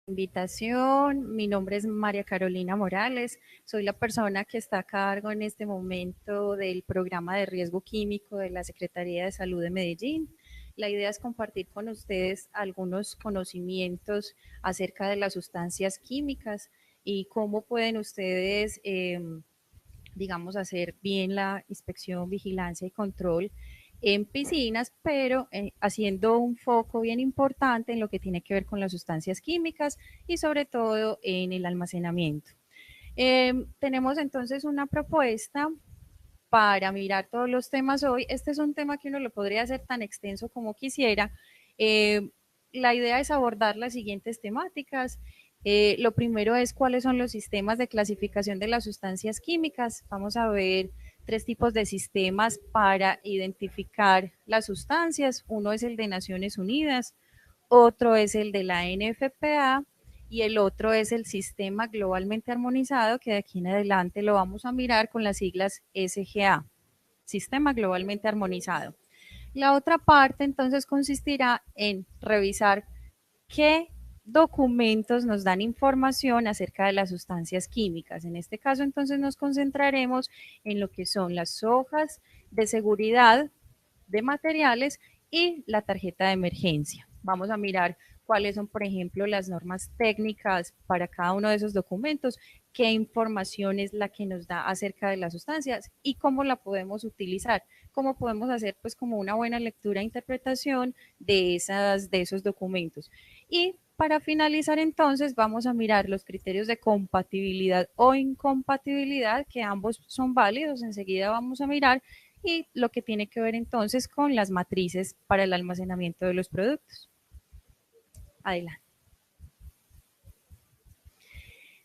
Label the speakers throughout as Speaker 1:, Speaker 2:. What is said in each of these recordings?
Speaker 1: Invitación. Mi nombre es María Carolina Morales. Soy la persona que está a cargo en este momento del programa de riesgo químico de la Secretaría de Salud de Medellín. La idea es compartir con ustedes algunos conocimientos acerca de las sustancias químicas y cómo pueden ustedes, digamos, hacer bien la inspección, vigilancia y control en piscinas, pero haciendo un foco bien importante en lo que tiene que ver con las sustancias químicas y sobre todo en el almacenamiento. Tenemos entonces una propuesta para mirar todos los temas hoy. Este es un tema que uno lo podría hacer tan extenso como quisiera. Eh, la idea es abordar las siguientes temáticas. Lo primero es cuáles son los sistemas de clasificación de las sustancias químicas. Vamos a ver tres tipos de sistemas para identificar las sustancias. Uno es el de Naciones Unidas, otro es el de la NFPA y el otro es el sistema globalmente armonizado, que de aquí en adelante lo vamos a mirar con las siglas SGA, sistema globalmente armonizado. La otra parte entonces consistirá en revisar qué documentos nos dan información acerca de las sustancias químicas. En este caso entonces nos concentraremos en lo que son las hojas de seguridad de materiales y la tarjeta de emergencia. Vamos a mirar cuáles son, por ejemplo, las normas técnicas para cada uno de esos documentos, qué información es la que nos da acerca de las sustancias y cómo la podemos utilizar, cómo podemos hacer pues como una buena lectura e interpretación de esos documentos. Y para finalizar entonces vamos a mirar los criterios de compatibilidad o incompatibilidad, que ambos son válidos, enseguida vamos a mirar, y lo que tiene que ver entonces con las matrices para el almacenamiento de los productos. Adelante.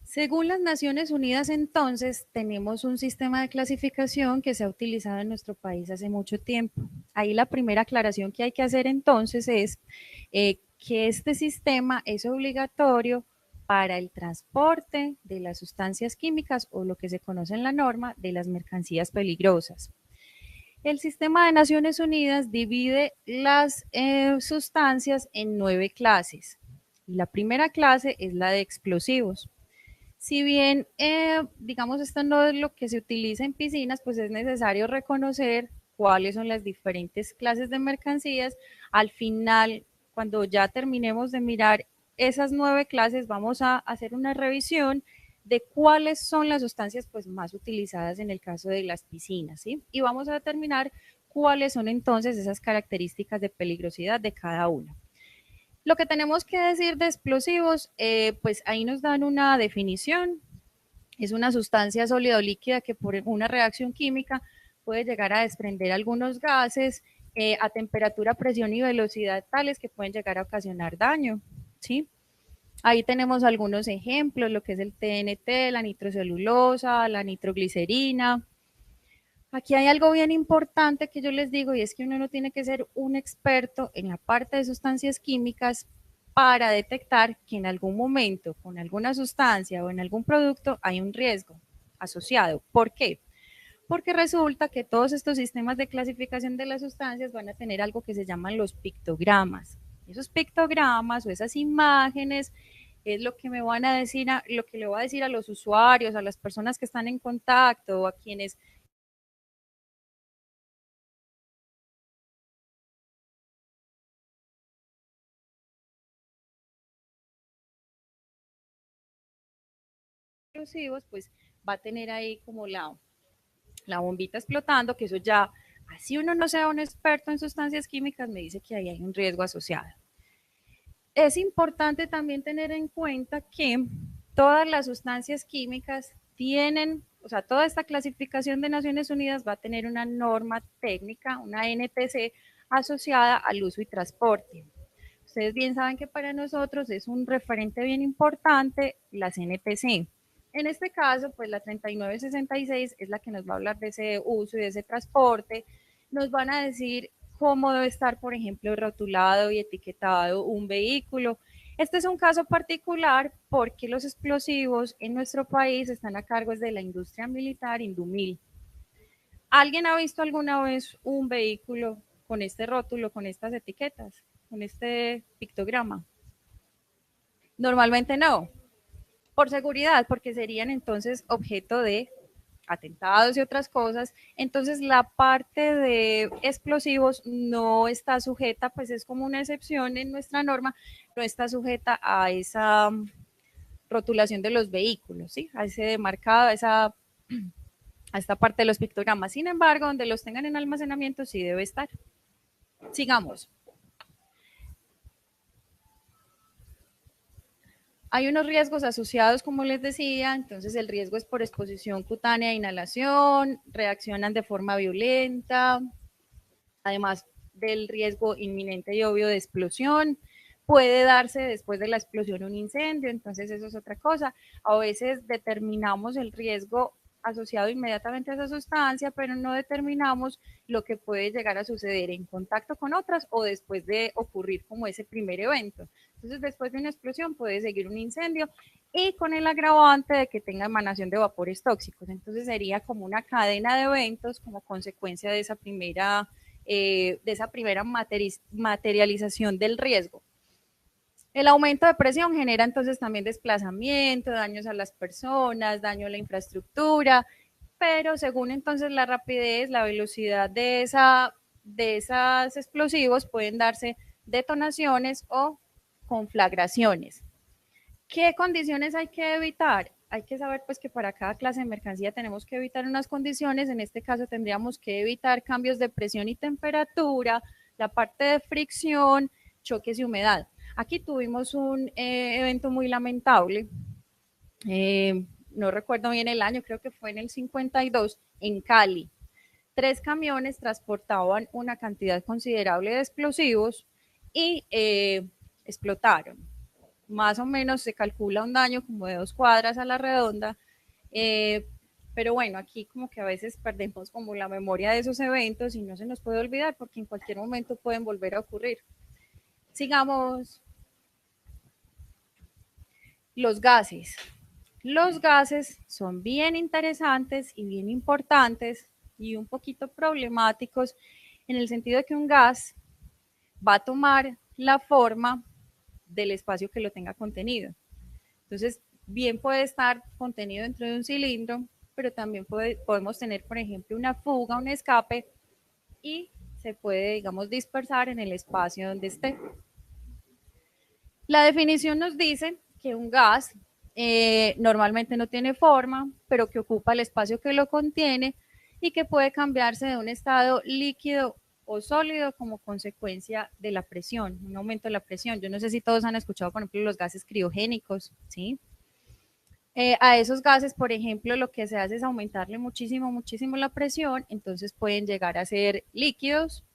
Speaker 1: Según las Naciones Unidas, entonces, tenemos un sistema de clasificación que se ha utilizado en nuestro país hace mucho tiempo. Ahí la primera aclaración que hay que hacer entonces es que este sistema es obligatorio para el transporte de las sustancias químicas o lo que se conoce en la norma de las mercancías peligrosas. El sistema de Naciones Unidas divide las sustancias en 9 clases. La primera clase es la de explosivos. Si bien, digamos, esto no es lo que se utiliza en piscinas, pues es necesario reconocer cuáles son las diferentes clases de mercancías. Al final, cuando ya terminemos de mirar esas 9 clases, vamos a hacer una revisión de cuáles son las sustancias pues, más utilizadas en el caso de las piscinas, ¿sí? Y vamos a determinar cuáles son entonces esas características de peligrosidad de cada una. Lo que tenemos que decir de explosivos, pues ahí nos dan una definición. Es una sustancia sólida o líquida que por una reacción química puede llegar a desprender algunos gases a temperatura, presión y velocidad tales que pueden llegar a ocasionar daño, ¿sí? Ahí tenemos algunos ejemplos, lo que es el TNT, la nitrocelulosa, la nitroglicerina. Aquí hay algo bien importante que yo les digo y es que uno no tiene que ser un experto en la parte de sustancias químicas para detectar que en algún momento con alguna sustancia o en algún producto hay un riesgo asociado. ¿Por qué? Porque resulta que todos estos sistemas de clasificación de las sustancias van a tener algo que se llaman los pictogramas. Esos pictogramas o esas imágenes es lo que me van a decir, lo que le voy a decir a los usuarios, a las personas que están en contacto o a quienes explosivos, pues va a tener ahí como la bombita explotando, que eso ya, así uno no sea un experto en sustancias químicas, me dice que ahí hay un riesgo asociado. Es importante también tener en cuenta que todas las sustancias químicas tienen, o sea, toda esta clasificación de Naciones Unidas va a tener una norma técnica, una NTC, asociada al uso y transporte. Ustedes bien saben que para nosotros es un referente bien importante las NTC. En este caso, pues la 3966 es la que nos va a hablar de ese uso y de ese transporte. Nos van a decir cómo debe estar, por ejemplo, rotulado y etiquetado un vehículo. Este es un caso particular porque los explosivos en nuestro país están a cargo de la industria militar Indumil. ¿Alguien ha visto alguna vez un vehículo con este rótulo, con estas etiquetas, con este pictograma? Normalmente no, por seguridad, porque serían entonces objeto de atentados y otras cosas. Entonces la parte de explosivos no está sujeta, pues es como una excepción en nuestra norma, no está sujeta a esa rotulación de los vehículos, ¿sí? A ese demarcado, a esta parte de los pictogramas. Sin embargo, donde los tengan en almacenamiento sí debe estar. Sigamos. Hay unos riesgos asociados, como les decía, entonces el riesgo es por exposición cutánea a inhalación, reaccionan de forma violenta, además del riesgo inminente y obvio de explosión. Puede darse después de la explosión un incendio, entonces eso es otra cosa. A veces determinamos el riesgo asociado inmediatamente a esa sustancia, pero no determinamos lo que puede llegar a suceder en contacto con otras o después de ocurrir como ese primer evento. Entonces, después de una explosión puede seguir un incendio y con el agravante de que tenga emanación de vapores tóxicos. Entonces, sería como una cadena de eventos como consecuencia de esa primera materialización del riesgo. El aumento de presión genera entonces también desplazamiento, daños a las personas, daño a la infraestructura, pero según entonces la rapidez, la velocidad de esos explosivos pueden darse detonaciones o conflagraciones. ¿Qué condiciones hay que evitar? Hay que saber pues que para cada clase de mercancía tenemos que evitar unas condiciones, en este caso tendríamos que evitar cambios de presión y temperatura, la parte de fricción, choques y humedad. Aquí tuvimos un evento muy lamentable, no recuerdo bien el año, creo que fue en el 52, en Cali. 3 camiones transportaban una cantidad considerable de explosivos y explotaron. Más o menos se calcula un daño como de 2 cuadras a la redonda, eh, pero bueno, aquí como que a veces perdemos como la memoria de esos eventos y no se nos puede olvidar porque en cualquier momento pueden volver a ocurrir. Sigamos, los gases. Los gases son bien interesantes y bien importantes y un poquito problemáticos en el sentido de que un gas va a tomar la forma del espacio que lo tenga contenido. Entonces, bien puede estar contenido dentro de un cilindro, pero también podemos tener, por ejemplo, una fuga, un escape, y se puede, digamos, dispersar en el espacio donde esté. La definición nos dice que un gas normalmente no tiene forma, pero que ocupa el espacio que lo contiene y que puede cambiarse de un estado líquido o sólido como consecuencia de la presión, un aumento de la presión. Yo no sé si todos han escuchado, por ejemplo, los gases criogénicos, ¿sí? A esos gases, por ejemplo, lo que se hace es aumentarle muchísimo, muchísimo la presión, entonces pueden llegar a ser líquidos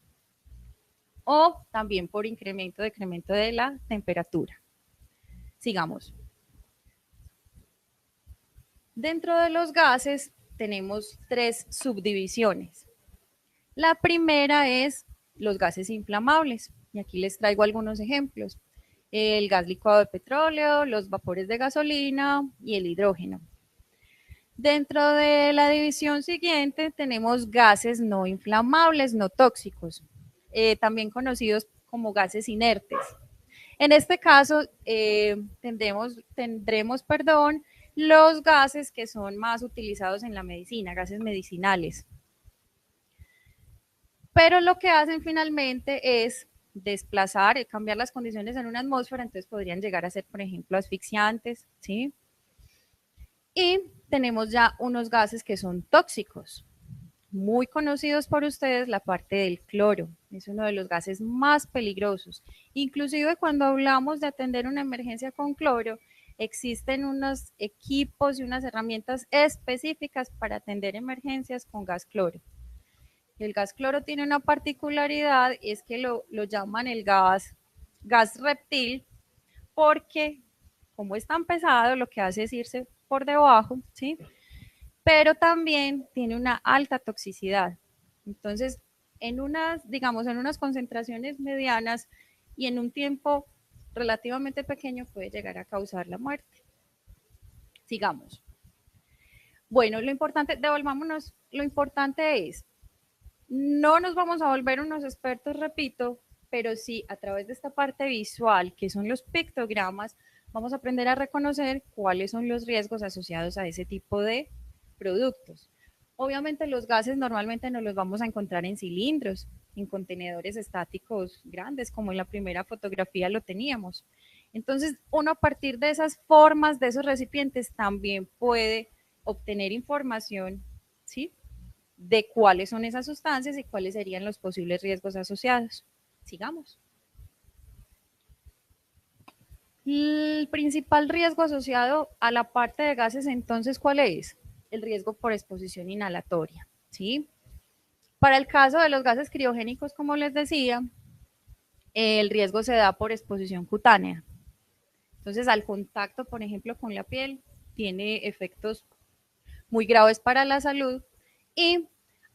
Speaker 1: o también por incremento, decremento de la temperatura. Sigamos. Dentro de los gases tenemos 3 subdivisiones. La primera es los gases inflamables, y aquí les traigo algunos ejemplos. El gas licuado de petróleo, los vapores de gasolina y el hidrógeno. Dentro de la división siguiente tenemos gases no inflamables, no tóxicos, también conocidos como gases inertes. En este caso tendremos los gases que son más utilizados en la medicina, gases medicinales. Pero lo que hacen finalmente es desplazar, cambiar las condiciones en una atmósfera, entonces podrían llegar a ser, por ejemplo, asfixiantes, ¿sí? Y tenemos ya unos gases que son tóxicos, muy conocidos por ustedes, la parte del cloro. Es uno de los gases más peligrosos. Inclusive cuando hablamos de atender una emergencia con cloro, existen unos equipos y unas herramientas específicas para atender emergencias con gas cloro. El gas cloro tiene una particularidad, es que lo llaman el gas reptil, porque como es tan pesado, lo que hace es irse por debajo, ¿sí? Pero también tiene una alta toxicidad. Entonces, digamos, en unas concentraciones medianas y en un tiempo relativamente pequeño puede llegar a causar la muerte. Sigamos. Bueno, devolvámonos, lo importante es, no nos vamos a volver unos expertos, repito, pero sí a través de esta parte visual, que son los pictogramas, vamos a aprender a reconocer cuáles son los riesgos asociados a ese tipo de productos. Obviamente los gases normalmente no los vamos a encontrar en cilindros, en contenedores estáticos grandes, como en la primera fotografía lo teníamos. Entonces, uno a partir de esas formas, de esos recipientes, también puede obtener información, ¿sí?, de cuáles son esas sustancias y cuáles serían los posibles riesgos asociados. Sigamos. El principal riesgo asociado a la parte de gases, entonces, ¿cuál es? El riesgo por exposición inhalatoria, ¿sí? Para el caso de los gases criogénicos, como les decía, el riesgo se da por exposición cutánea. Entonces, al contacto, por ejemplo, con la piel, tiene efectos muy graves para la salud y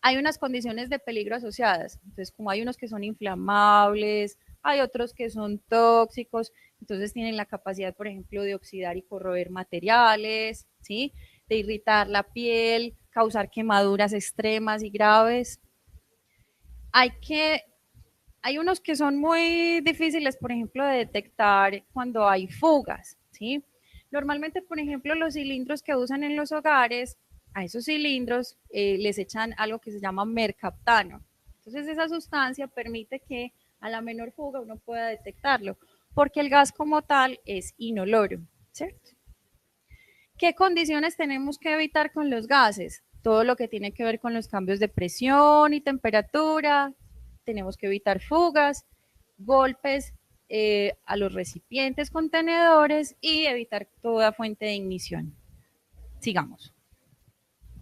Speaker 1: hay unas condiciones de peligro asociadas. Entonces, como hay unos que son inflamables, hay otros que son tóxicos, entonces tienen la capacidad, por ejemplo, de oxidar y corroer materiales, ¿sí?, de irritar la piel, causar quemaduras extremas y graves. Hay unos que son muy difíciles, por ejemplo, de detectar cuando hay fugas, ¿sí? Normalmente, por ejemplo, los cilindros que usan en los hogares, a esos cilindros les echan algo que se llama mercaptano. Entonces, esa sustancia permite que a la menor fuga uno pueda detectarlo, porque el gas como tal es inoloro, ¿cierto? ¿Qué condiciones tenemos que evitar con los gases? Todo lo que tiene que ver con los cambios de presión y temperatura, tenemos que evitar fugas, golpes a los recipientes contenedores y evitar toda fuente de ignición. Sigamos.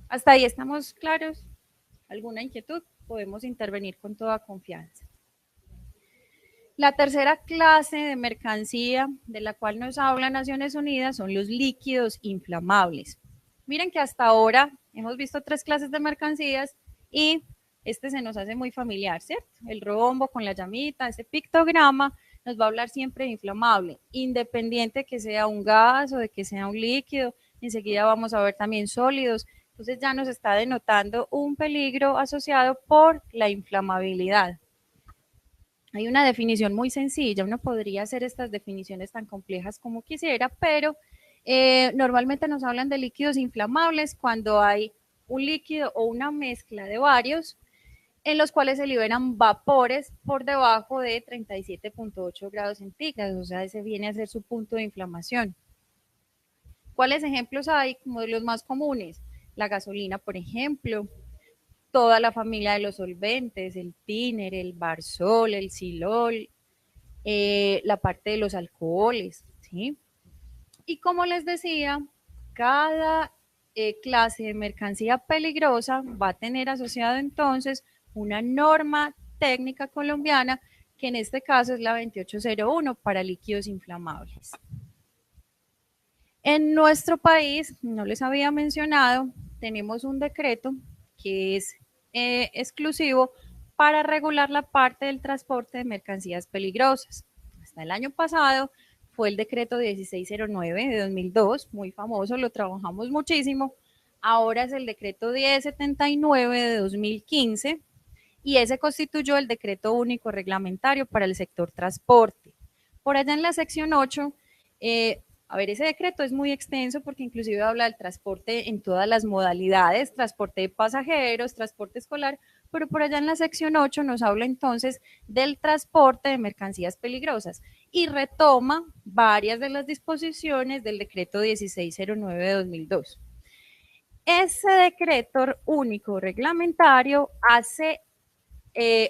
Speaker 1: ¿Hasta ahí estamos claros? ¿Alguna inquietud? Podemos intervenir con toda confianza. La tercera clase de mercancía de la cual nos habla Naciones Unidas son los líquidos inflamables. Miren que hasta ahora hemos visto 3 clases de mercancías y este se nos hace muy familiar, ¿cierto? El rombo con la llamita, ese pictograma nos va a hablar siempre de inflamable, independiente que sea un gas o de que sea un líquido. Enseguida vamos a ver también sólidos. Entonces ya nos está denotando un peligro asociado por la inflamabilidad. Hay una definición muy sencilla, uno podría hacer estas definiciones tan complejas como quisiera, pero normalmente nos hablan de líquidos inflamables cuando hay un líquido o una mezcla de varios en los cuales se liberan vapores por debajo de 37.8 grados centígrados, o sea, ese viene a ser su punto de inflamación. ¿Cuáles ejemplos hay? Como de los más comunes, la gasolina, por ejemplo, toda la familia de los solventes, el tiner, el barsol, el silol, la parte de los alcoholes, ¿sí? Y como les decía, cada clase de mercancía peligrosa va a tener asociado entonces una norma técnica colombiana, que en este caso es la 2801 para líquidos inflamables. En nuestro país, no les había mencionado, tenemos un decreto que es exclusivo para regular la parte del transporte de mercancías peligrosas. Hasta el año pasado fue el decreto 1609 de 2002, muy famoso, lo trabajamos muchísimo. Ahora es el decreto 1079 de 2015 y ese constituyó el decreto único reglamentario para el sector transporte. Por allá en la sección 8, a ver, ese decreto es muy extenso porque inclusive habla del transporte en todas las modalidades, transporte de pasajeros, transporte escolar, pero por allá en la sección 8 nos habla entonces del transporte de mercancías peligrosas y retoma varias de las disposiciones del decreto 1609 de 2002. Ese decreto único reglamentario hace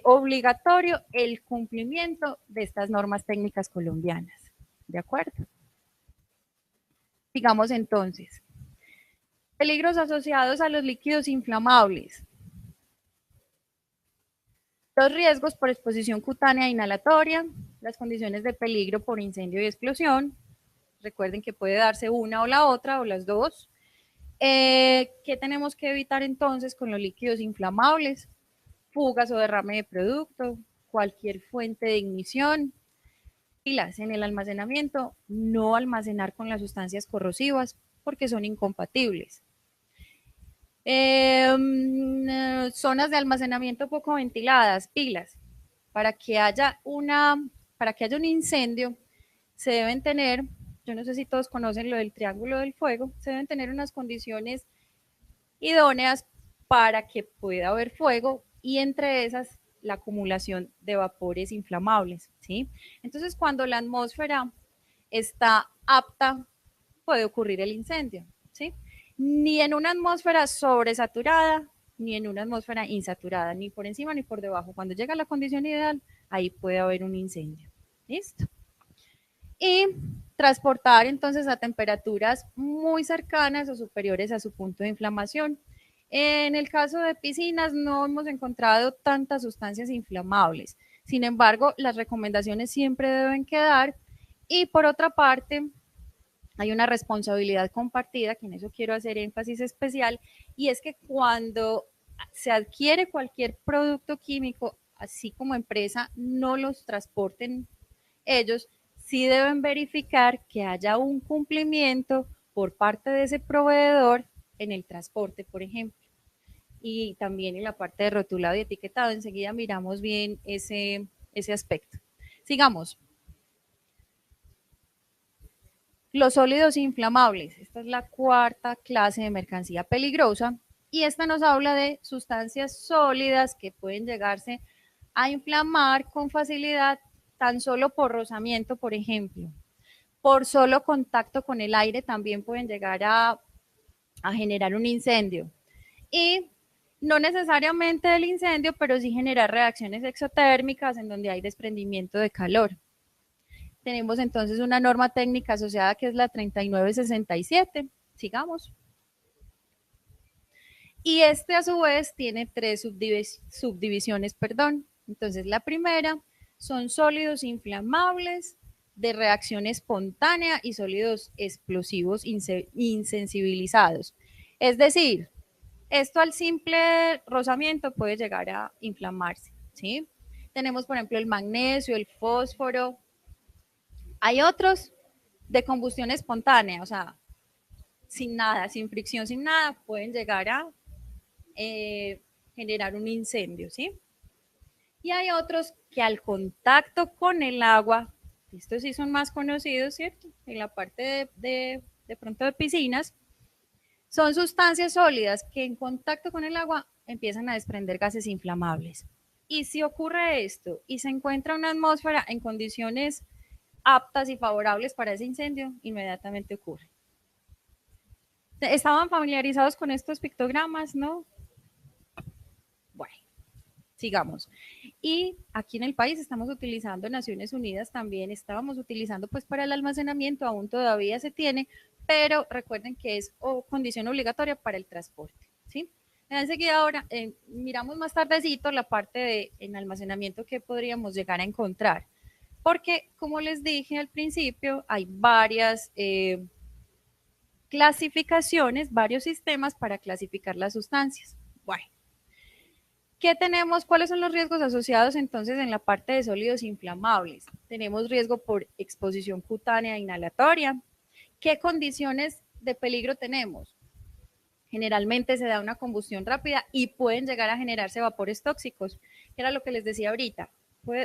Speaker 1: obligatorio el cumplimiento de estas normas técnicas colombianas. ¿De acuerdo? Sigamos entonces. Peligros asociados a los líquidos inflamables. Los riesgos por exposición cutánea e inhalatoria, las condiciones de peligro por incendio y explosión. Recuerden que puede darse una o la otra o las dos. ¿Qué tenemos que evitar entonces con los líquidos inflamables? Fugas o derrame de producto, cualquier fuente de ignición. Pilas en el almacenamiento, no almacenar con las sustancias corrosivas porque son incompatibles. Zonas de almacenamiento poco ventiladas, pilas. Para que haya un incendio, se deben tener yo no sé si todos conocen lo del triángulo del fuego, se deben tener unas condiciones idóneas para que pueda haber fuego y entre esas la acumulación de vapores inflamables, ¿sí? Entonces, cuando la atmósfera está apta, puede ocurrir el incendio, ¿sí? Ni en una atmósfera sobresaturada, ni en una atmósfera insaturada, ni por encima ni por debajo. Cuando llega la condición ideal, ahí puede haber un incendio. ¿Listo? Y transportar entonces a temperaturas muy cercanas o superiores a su punto de inflamación. En el caso de piscinas no hemos encontrado tantas sustancias inflamables. Sin embargo, las recomendaciones siempre deben quedar. Y por otra parte, hay una responsabilidad compartida, que en eso quiero hacer énfasis especial, y es que cuando se adquiere cualquier producto químico, así como empresa, no los transporten ellos, sí deben verificar que haya un cumplimiento por parte de ese proveedor en el transporte, por ejemplo. Y también en la parte de rotulado y etiquetado, enseguida miramos bien ese aspecto. Sigamos. Los sólidos inflamables. Esta es la cuarta clase de mercancía peligrosa y esta nos habla de sustancias sólidas que pueden llegarse a inflamar con facilidad tan solo por rozamiento, por ejemplo. Por solo contacto con el aire también pueden llegar a generar un incendio. Y no necesariamente el incendio, pero sí generar reacciones exotérmicas en donde hay desprendimiento de calor. Tenemos entonces una norma técnica asociada que es la 3967. Sigamos. Y este a su vez tiene tres subdivisiones, perdón. Entonces la primera son sólidos inflamables de reacción espontánea y sólidos explosivos insensibilizados. Es decir, esto al simple rozamiento puede llegar a inflamarse, ¿sí? Tenemos, por ejemplo, el magnesio, el fósforo. Hay otros de combustión espontánea, o sea, sin nada, sin fricción, sin nada, pueden llegar a generar un incendio, ¿sí? Y hay otros que al contacto con el agua, estos sí son más conocidos, ¿cierto? En la parte de pronto de piscinas, son sustancias sólidas que en contacto con el agua empiezan a desprender gases inflamables. Y si ocurre esto y se encuentra una atmósfera en condiciones aptas y favorables para ese incendio, inmediatamente ocurre. ¿Estaban familiarizados con estos pictogramas, no? Bueno, sigamos. Y aquí en el país estamos utilizando Naciones Unidas también, estábamos utilizando pues para el almacenamiento, aún todavía se tiene, pero recuerden que es condición obligatoria para el transporte, ¿sí? Enseguida ahora miramos más tardecito la parte de en almacenamiento que podríamos llegar a encontrar, porque como les dije al principio, hay varias clasificaciones, varios sistemas para clasificar las sustancias. Bueno, ¿qué tenemos? ¿Cuáles son los riesgos asociados entonces en la parte de sólidos inflamables? Tenemos riesgo por exposición cutánea inhalatoria. ¿Qué condiciones de peligro tenemos? Generalmente se da una combustión rápida y pueden llegar a generarse vapores tóxicos, que era lo que les decía ahorita.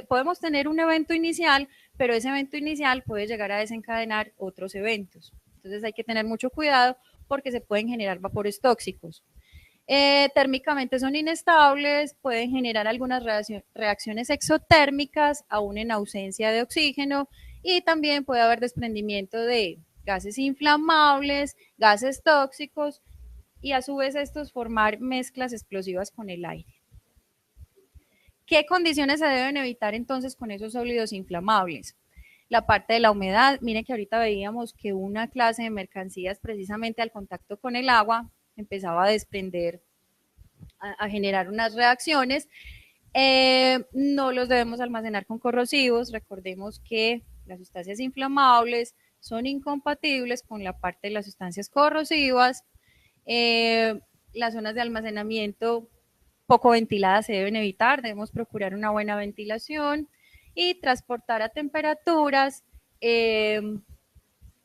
Speaker 1: Podemos tener un evento inicial, pero ese evento inicial puede llegar a desencadenar otros eventos. Entonces hay que tener mucho cuidado porque se pueden generar vapores tóxicos. Térmicamente son inestables, pueden generar algunas reacciones exotérmicas, aún en ausencia de oxígeno, y también puede haber desprendimiento de gases inflamables, gases tóxicos, y a su vez estos formar mezclas explosivas con el aire. ¿Qué condiciones se deben evitar entonces con esos sólidos inflamables? La parte de la humedad, miren que ahorita veíamos que una clase de mercancías precisamente al contacto con el agua empezaba a desprender, a generar unas reacciones. No los debemos almacenar con corrosivos, recordemos que las sustancias inflamables son incompatibles con la parte de las sustancias corrosivas. Las zonas de almacenamiento poco ventiladas se deben evitar, debemos procurar una buena ventilación y transportar a temperaturas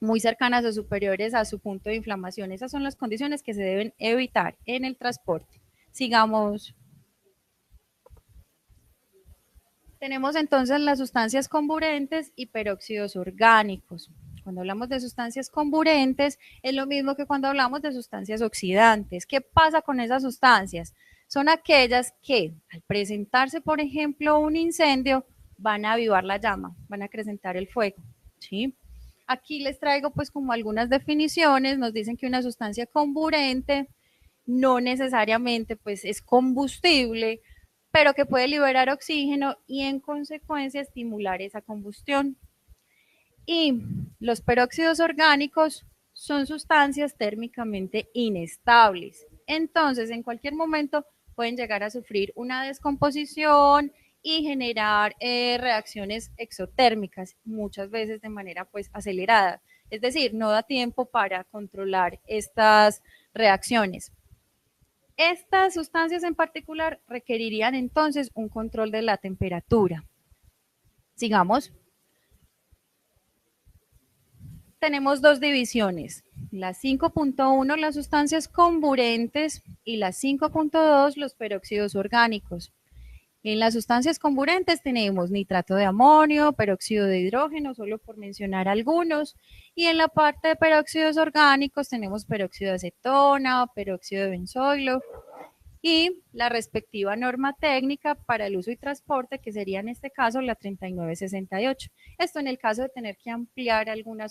Speaker 1: muy cercanas o superiores a su punto de inflamación. Esas son las condiciones que se deben evitar en el transporte. Sigamos. Tenemos entonces las sustancias comburentes y peróxidos orgánicos. Cuando hablamos de sustancias comburentes, es lo mismo que cuando hablamos de sustancias oxidantes. ¿Qué pasa con esas sustancias? Son aquellas que, al presentarse, por ejemplo, un incendio, van a avivar la llama, van a acrecentar el fuego, ¿sí? Aquí les traigo pues como algunas definiciones, nos dicen que una sustancia comburente no necesariamente pues es combustible, pero que puede liberar oxígeno y en consecuencia estimular esa combustión. Y los peróxidos orgánicos son sustancias térmicamente inestables. Entonces, en cualquier momento pueden llegar a sufrir una descomposición y generar reacciones exotérmicas, muchas veces de manera pues acelerada. Es decir, no da tiempo para controlar estas reacciones. Estas sustancias en particular requerirían entonces un control de la temperatura. Sigamos. Tenemos dos divisiones, la 5.1 las sustancias comburentes y la 5.2 los peróxidos orgánicos. En las sustancias comburentes tenemos nitrato de amonio, peróxido de hidrógeno, solo por mencionar algunos, y en la parte de peróxidos orgánicos tenemos peróxido de acetona, peróxido de benzoilo, y la respectiva norma técnica para el uso y transporte, que sería en este caso la 3968. Esto en el caso de tener que ampliar alguna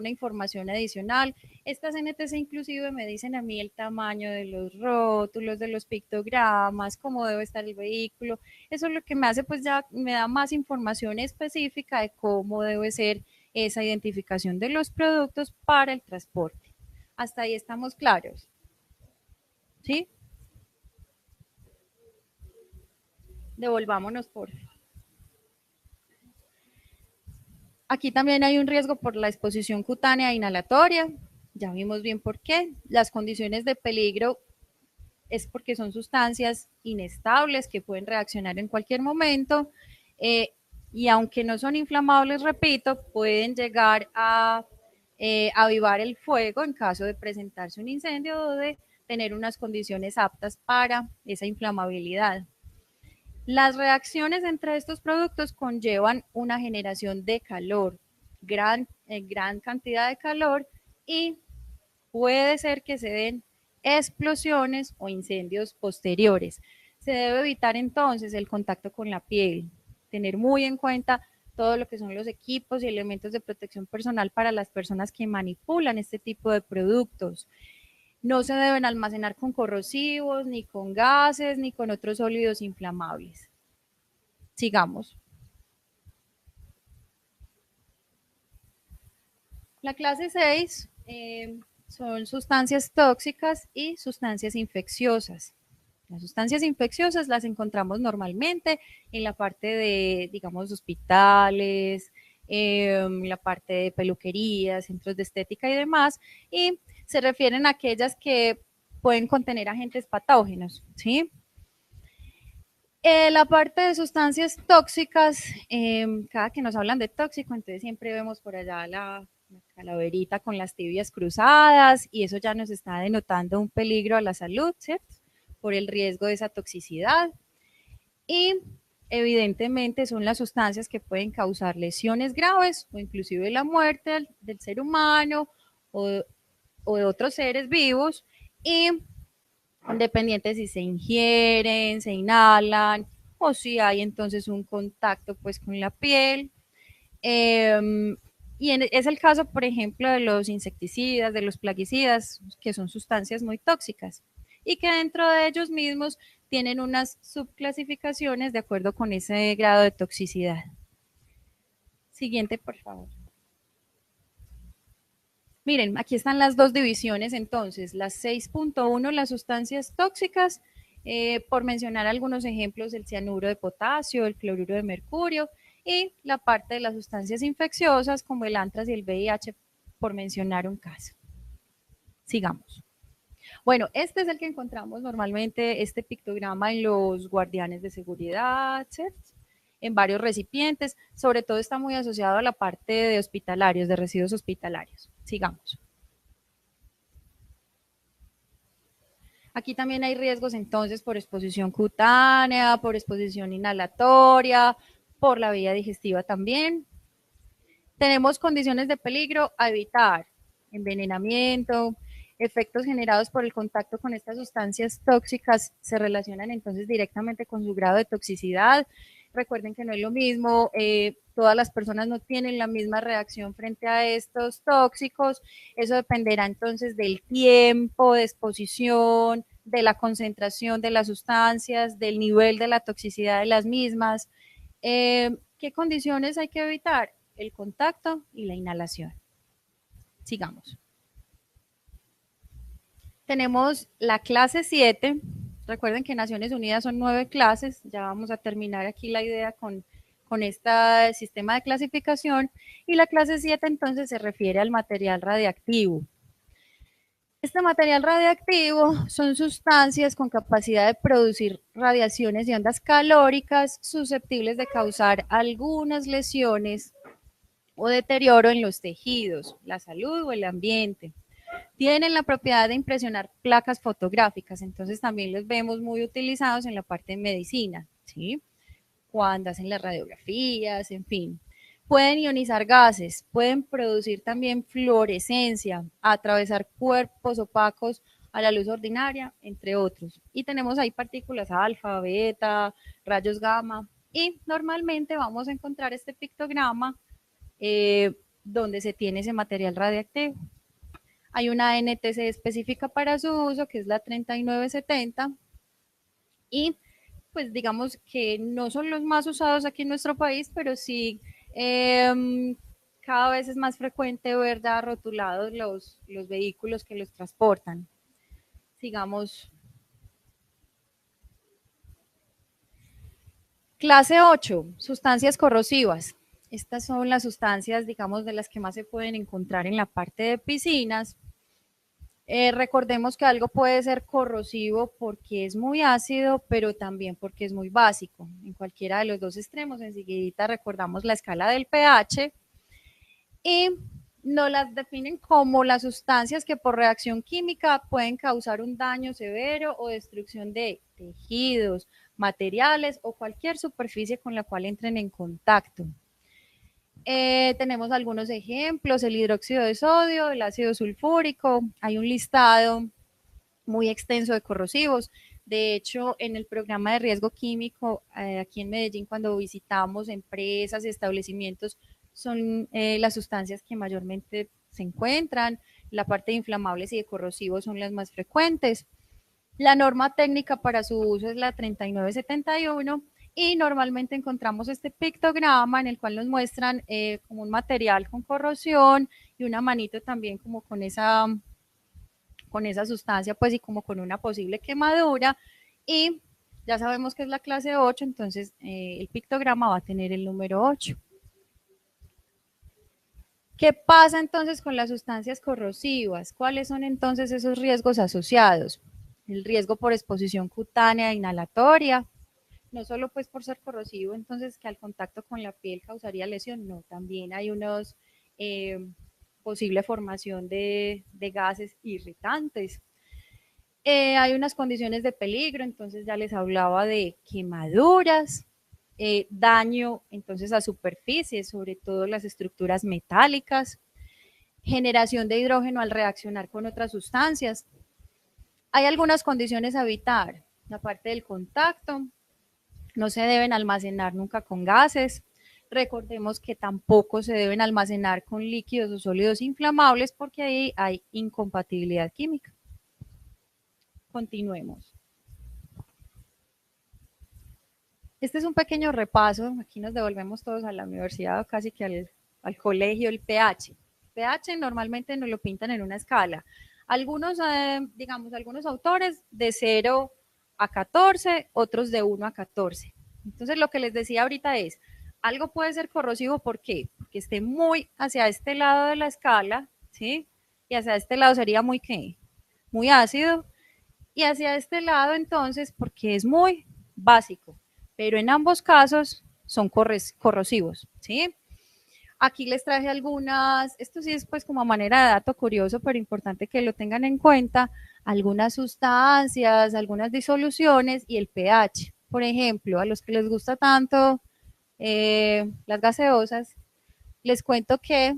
Speaker 1: información adicional. Estas NTC inclusive me dicen a mí el tamaño de los rótulos, de los pictogramas, cómo debe estar el vehículo. Eso es lo que me hace, pues ya me da más información específica de cómo debe ser esa identificación de los productos para el transporte. Hasta ahí estamos claros, ¿sí? Devolvámonos por. Aquí también hay un riesgo por la exposición cutánea inhalatoria. Ya vimos bien por qué. Las condiciones de peligro es porque son sustancias inestables que pueden reaccionar en cualquier momento. Y aunque no son inflamables, repito, pueden llegar a avivar el fuego en caso de presentarse un incendio o de tener unas condiciones aptas para esa inflamabilidad. Las reacciones entre estos productos conllevan una generación de calor, gran cantidad de calor, y puede ser que se den explosiones o incendios posteriores. Se debe evitar entonces el contacto con la piel, tener muy en cuenta todo lo que son los equipos y elementos de protección personal para las personas que manipulan este tipo de productos. No se deben almacenar con corrosivos, ni con gases, ni con otros sólidos inflamables. Sigamos. La clase 6 son sustancias tóxicas y sustancias infecciosas. Las sustancias infecciosas las encontramos normalmente en la parte de, digamos, hospitales, la parte de peluquería, centros de estética y demás, y se refieren a aquellas que pueden contener agentes patógenos, ¿sí? La parte de sustancias tóxicas, cada que nos hablan de tóxico, entonces siempre vemos por allá la calaverita con las tibias cruzadas y eso ya nos está denotando un peligro a la salud, ¿cierto? Por el riesgo de esa toxicidad. Y evidentemente son las sustancias que pueden causar lesiones graves o inclusive la muerte del ser humano o de otros seres vivos y independiente si se ingieren, se inhalan o si hay entonces un contacto pues con la piel. Es el caso, por ejemplo, de los insecticidas, de los plaguicidas, que son sustancias muy tóxicas y que dentro de ellos mismos tienen unas subclasificaciones de acuerdo con ese grado de toxicidad. Siguiente, por favor. Miren, aquí están las dos divisiones entonces, las 6.1, las sustancias tóxicas, por mencionar algunos ejemplos, el cianuro de potasio, el cloruro de mercurio, y la parte de las sustancias infecciosas como el antras y el VIH, por mencionar un caso. Sigamos. Bueno, este es el que encontramos normalmente, este pictograma en los guardianes de seguridad, ¿cierto? En varios recipientes, sobre todo está muy asociado a la parte de hospitalarios, de residuos hospitalarios. Sigamos. Aquí también hay riesgos entonces por exposición cutánea, por exposición inhalatoria, por la vía digestiva también. Tenemos condiciones de peligro a evitar: envenenamiento, efectos generados por el contacto con estas sustancias tóxicas se relacionan entonces directamente con su grado de toxicidad. Recuerden que no es lo mismo, todas las personas no tienen la misma reacción frente a estos tóxicos. Eso dependerá entonces del tiempo de exposición, de la concentración de las sustancias, del nivel de la toxicidad de las mismas. ¿Qué condiciones hay que evitar? El contacto y la inhalación. Sigamos. Tenemos la clase 7. Recuerden que Naciones Unidas son 9 clases. Ya vamos a terminar aquí la idea con este sistema de clasificación. Y la clase 7 entonces se refiere al material radiactivo. Este material radiactivo son sustancias con capacidad de producir radiaciones y ondas calóricas susceptibles de causar algunas lesiones o deterioro en los tejidos, la salud o el ambiente. Tienen la propiedad de impresionar placas fotográficas, entonces también los vemos muy utilizados en la parte de medicina, ¿sí? Cuando hacen las radiografías, en fin. Pueden ionizar gases, pueden producir también fluorescencia, atravesar cuerpos opacos a la luz ordinaria, entre otros. Y tenemos ahí partículas alfa, beta, rayos gamma, y normalmente vamos a encontrar este pictograma donde se tiene ese material radiactivo. Hay una NTC específica para su uso, que es la 3970, y pues digamos que no son los más usados aquí en nuestro país, pero sí cada vez es más frecuente ver ya rotulados los vehículos que los transportan. Sigamos. Clase 8, sustancias corrosivas. Estas son las sustancias, digamos, de las que más se pueden encontrar en la parte de piscinas. Recordemos que algo puede ser corrosivo porque es muy ácido, pero también porque es muy básico. En cualquiera de los dos extremos, enseguida recordamos la escala del pH y nos las definen como las sustancias que por reacción química pueden causar un daño severo o destrucción de tejidos, materiales o cualquier superficie con la cual entren en contacto. Tenemos algunos ejemplos: el hidróxido de sodio, el ácido sulfúrico. Hay un listado muy extenso de corrosivos. De hecho, en el programa de riesgo químico, aquí en Medellín, cuando visitamos empresas y establecimientos, son las sustancias que mayormente se encuentran. La parte de inflamables y de corrosivos son las más frecuentes. La norma técnica para su uso es la 3971 y normalmente encontramos este pictograma en el cual nos muestran como un material con corrosión y una manito también como con esa sustancia, pues, y como con una posible quemadura. Y ya sabemos que es la clase 8, entonces el pictograma va a tener el número 8. ¿Qué pasa entonces con las sustancias corrosivas? ¿Cuáles son entonces esos riesgos asociados? El riesgo por exposición cutánea inhalatoria, no solo pues por ser corrosivo, entonces que al contacto con la piel causaría lesión, no, también hay unos posible formación de gases irritantes. Hay unas condiciones de peligro, entonces ya les hablaba de quemaduras, daño entonces a superficies, sobre todo las estructuras metálicas, generación de hidrógeno al reaccionar con otras sustancias. Hay algunas condiciones a evitar: la parte del contacto, no se deben almacenar nunca con gases. Recordemos que tampoco se deben almacenar con líquidos o sólidos inflamables porque ahí hay incompatibilidad química. Continuemos. Este es un pequeño repaso. Aquí nos devolvemos todos a la universidad, casi que al colegio. El pH. pH normalmente nos lo pintan en una escala. Algunos, digamos, algunos autores de 0 a 14, otros de 1 a 14. Entonces, lo que les decía ahorita es, algo puede ser corrosivo, ¿por qué? Porque esté muy hacia este lado de la escala, ¿sí? Y hacia este lado sería muy, ¿qué? Muy ácido. Y hacia este lado, entonces, porque es muy básico. Pero en ambos casos son corrosivos, ¿sí? Aquí les traje algunas, esto sí es pues como a manera de dato curioso, pero importante que lo tengan en cuenta, algunas sustancias, algunas disoluciones y el pH. Por ejemplo, a los que les gusta tanto las gaseosas, les cuento que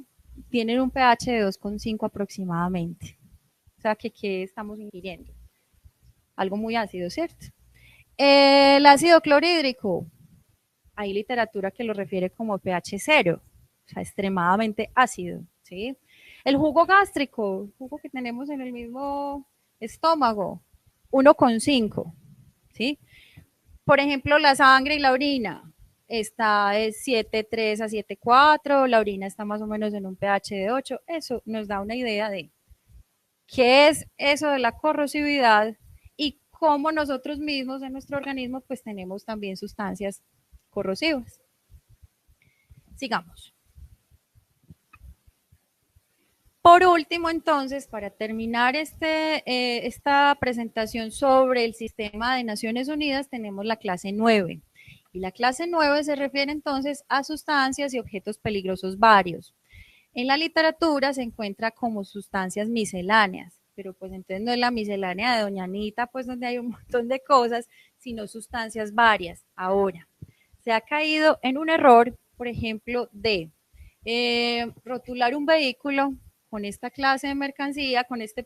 Speaker 1: tienen un pH de 2,5 aproximadamente. O sea, que ¿qué estamos ingiriendo? Algo muy ácido, ¿cierto? El ácido clorhídrico, hay literatura que lo refiere como pH 0, o sea, extremadamente ácido, ¿sí? El jugo gástrico, el jugo que tenemos en el mismo estómago, 1,5, ¿sí? Por ejemplo, la sangre y la orina está de 7,3 a 7,4, la orina está más o menos en un pH de 8, eso nos da una idea de qué es eso de la corrosividad y cómo nosotros mismos en nuestro organismo pues tenemos también sustancias corrosivas. Sigamos. Por último, entonces, para terminar esta presentación sobre el sistema de Naciones Unidas, tenemos la clase 9. Y la clase 9 se refiere entonces a sustancias y objetos peligrosos varios. En la literatura se encuentra como sustancias misceláneas, pero pues entonces no es la miscelánea de Doña Anita, pues donde hay un montón de cosas, sino sustancias varias. Ahora, se ha caído en un error, por ejemplo, de rotular un vehículo con esta clase de mercancía, con este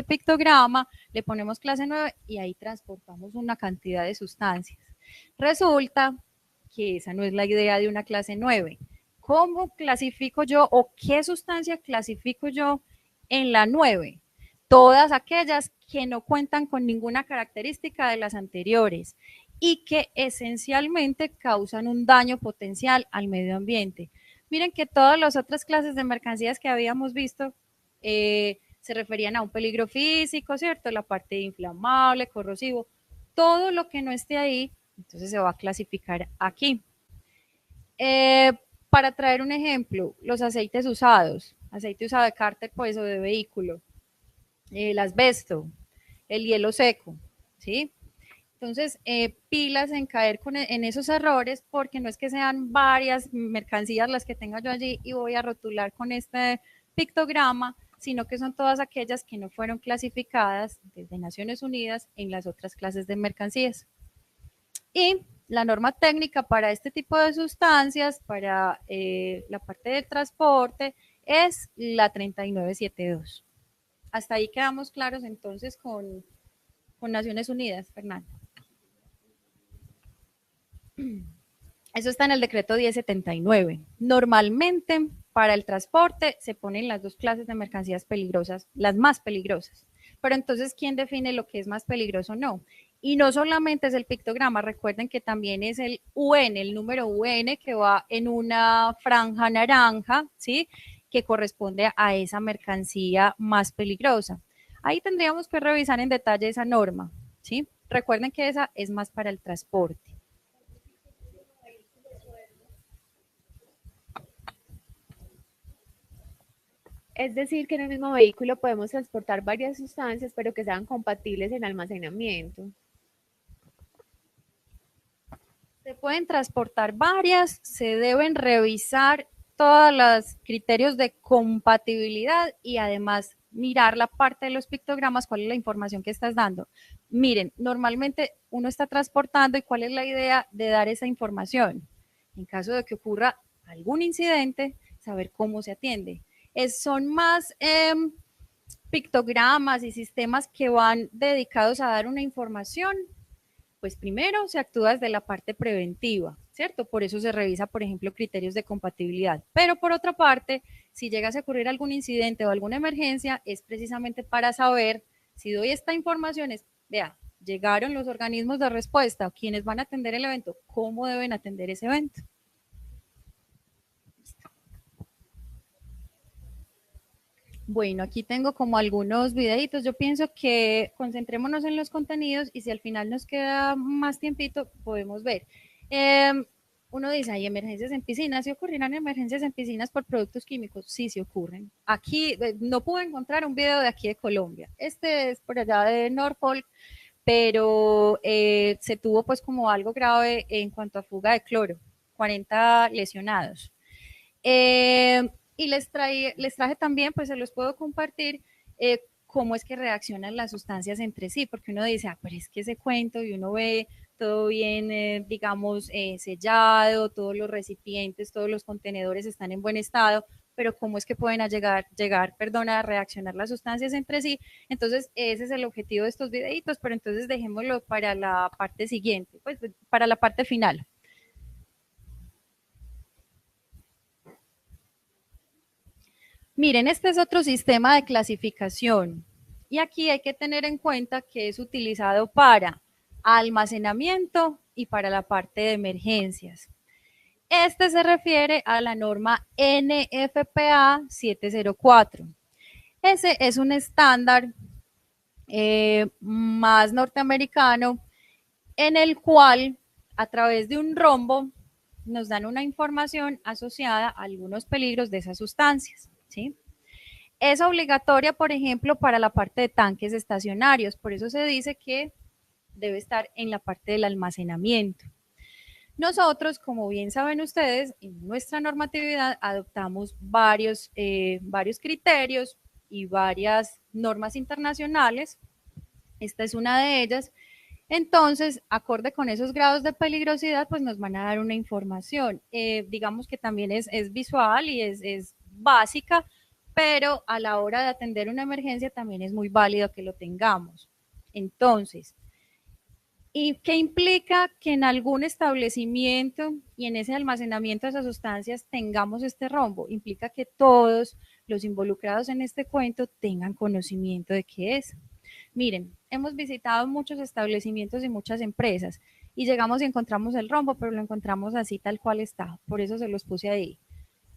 Speaker 1: pictograma, le ponemos clase 9 y ahí transportamos una cantidad de sustancias. Resulta que esa no es la idea de una clase 9. ¿Cómo clasifico yo o qué sustancia clasifico yo en la 9? Todas aquellas que no cuentan con ninguna característica de las anteriores y que esencialmente causan un daño potencial al medio ambiente. Miren que todas las otras clases de mercancías que habíamos visto se referían a un peligro físico, ¿cierto? La parte inflamable, corrosivo, todo lo que no esté ahí, entonces se va a clasificar aquí. Para traer un ejemplo, los aceites usados, aceite usado de cárter pues o de vehículo, el asbesto, el hielo seco, ¿sí? Entonces, pilas en caer en esos errores, porque no es que sean varias mercancías las que tenga yo allí y voy a rotular con este pictograma, sino que son todas aquellas que no fueron clasificadas desde Naciones Unidas en las otras clases de mercancías. Y la norma técnica para este tipo de sustancias, para la parte del transporte, es la 3972. Hasta ahí quedamos claros entonces con Naciones Unidas, Fernando. Eso está en el decreto 1079. Normalmente, para el transporte se ponen las dos clases de mercancías peligrosas, las más peligrosas. Pero entonces, ¿quién define lo que es más peligroso o no? Y no solamente es el pictograma, recuerden que también es el UN, el número UN que va en una franja naranja, ¿sí? Que corresponde a esa mercancía más peligrosa. Ahí tendríamos que revisar en detalle esa norma, ¿sí? Recuerden que esa es más para el transporte.
Speaker 2: Es decir, que en el mismo vehículo podemos transportar varias sustancias, pero que sean compatibles en almacenamiento.
Speaker 1: Se pueden transportar varias, se deben revisar todos los criterios de compatibilidad y además mirar la parte de los pictogramas, cuál es la información que estás dando. Miren, normalmente uno está transportando y cuál es la idea de dar esa información. En caso de que ocurra algún incidente, saber cómo se atiende. Son más pictogramas y sistemas que van dedicados a dar una información. Pues primero se actúa desde la parte preventiva, ¿cierto? Por eso se revisa, por ejemplo, criterios de compatibilidad. Pero por otra parte, si llegase a ocurrir algún incidente o alguna emergencia, es precisamente para saber si doy esta información, vea, llegaron los organismos de respuesta, quienes van a atender el evento, cómo deben atender ese evento. Bueno, aquí tengo como algunos videitos. Yo pienso que concentrémonos en los contenidos y si al final nos queda más tiempito, podemos ver. Uno dice, hay emergencias en piscinas. ¿Sí ocurrirán emergencias en piscinas por productos químicos? Sí, sí ocurren. Aquí no pude encontrar un video de aquí de Colombia. Este es por allá de Norfolk, pero se tuvo pues como algo grave en cuanto a fuga de cloro. 40 lesionados. Y les traje también, pues se los puedo compartir, cómo es que reaccionan las sustancias entre sí, porque uno dice, pero es que ese cuento y uno ve todo bien, digamos, sellado, todos los recipientes, todos los contenedores están en buen estado, pero cómo es que pueden a reaccionar las sustancias entre sí. Entonces, ese es el objetivo de estos videitos, pero entonces dejémoslo para la parte siguiente, pues para la parte final. Miren, este es otro sistema de clasificación y aquí hay que tener en cuenta que es utilizado para almacenamiento y para la parte de emergencias. Este se refiere a la norma NFPA 704. Ese es un estándar más norteamericano en el cual a través de un rombo nos dan una información asociada a algunos peligros de esas sustancias, ¿sí? Es obligatoria, por ejemplo, para la parte de tanques estacionarios, por eso se dice que debe estar en la parte del almacenamiento. Nosotros, como bien saben ustedes, en nuestra normatividad adoptamos varios criterios y varias normas internacionales. Esta es una de ellas. Entonces, acorde con esos grados de peligrosidad, pues nos van a dar una información. Digamos que también es visual y es básica, pero a la hora de atender una emergencia también es muy válido que lo tengamos. Entonces, ¿y qué implica que en algún establecimiento y en ese almacenamiento de esas sustancias tengamos este rombo? Implica que todos los involucrados en este cuento tengan conocimiento de qué es. Miren, hemos visitado muchos establecimientos y muchas empresas y llegamos y encontramos el rombo, pero lo encontramos así tal cual está. Por eso se los puse ahí.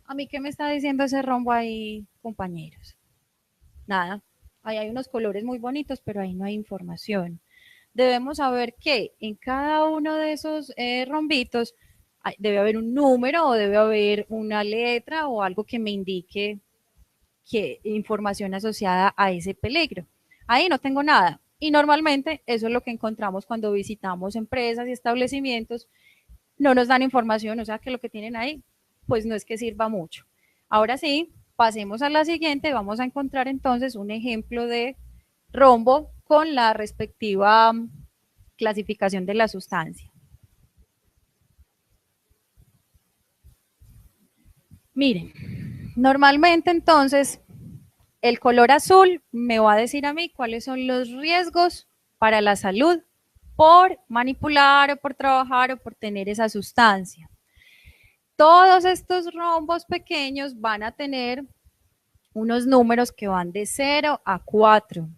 Speaker 1: ¿A mí qué me está diciendo ese rombo ahí, compañeros? Nada. Ahí hay unos colores muy bonitos, pero ahí no hay información. Debemos saber que en cada uno de esos rombitos debe haber un número o debe haber una letra o algo que me indique que información asociada a ese peligro. Ahí no tengo nada. Y normalmente eso es lo que encontramos cuando visitamos empresas y establecimientos. No nos dan información, o sea que lo que tienen ahí, pues no es que sirva mucho. Ahora sí, pasemos a la siguiente. Vamos a encontrar entonces un ejemplo de rombo con la respectiva clasificación de la sustancia. Miren, normalmente entonces el color azul me va a decir a mí cuáles son los riesgos para la salud por manipular o por trabajar o por tener esa sustancia. Todos estos rombos pequeños van a tener unos números que van de 0 a 4,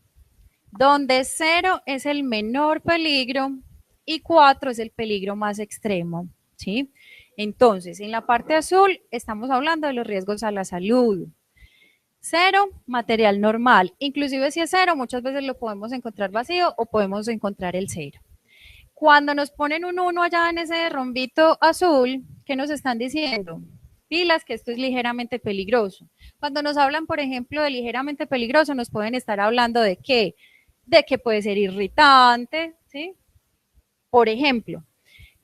Speaker 1: donde 0 es el menor peligro y 4 es el peligro más extremo, ¿sí? Entonces, en la parte azul estamos hablando de los riesgos a la salud. 0, material normal. Inclusive si es 0, muchas veces lo podemos encontrar vacío o podemos encontrar el 0. Cuando nos ponen un 1 allá en ese rombito azul, ¿qué nos están diciendo? Pilas, que esto es ligeramente peligroso. Cuando nos hablan, por ejemplo, de ligeramente peligroso, nos pueden estar hablando de qué? De que puede ser irritante, ¿sí? Por ejemplo,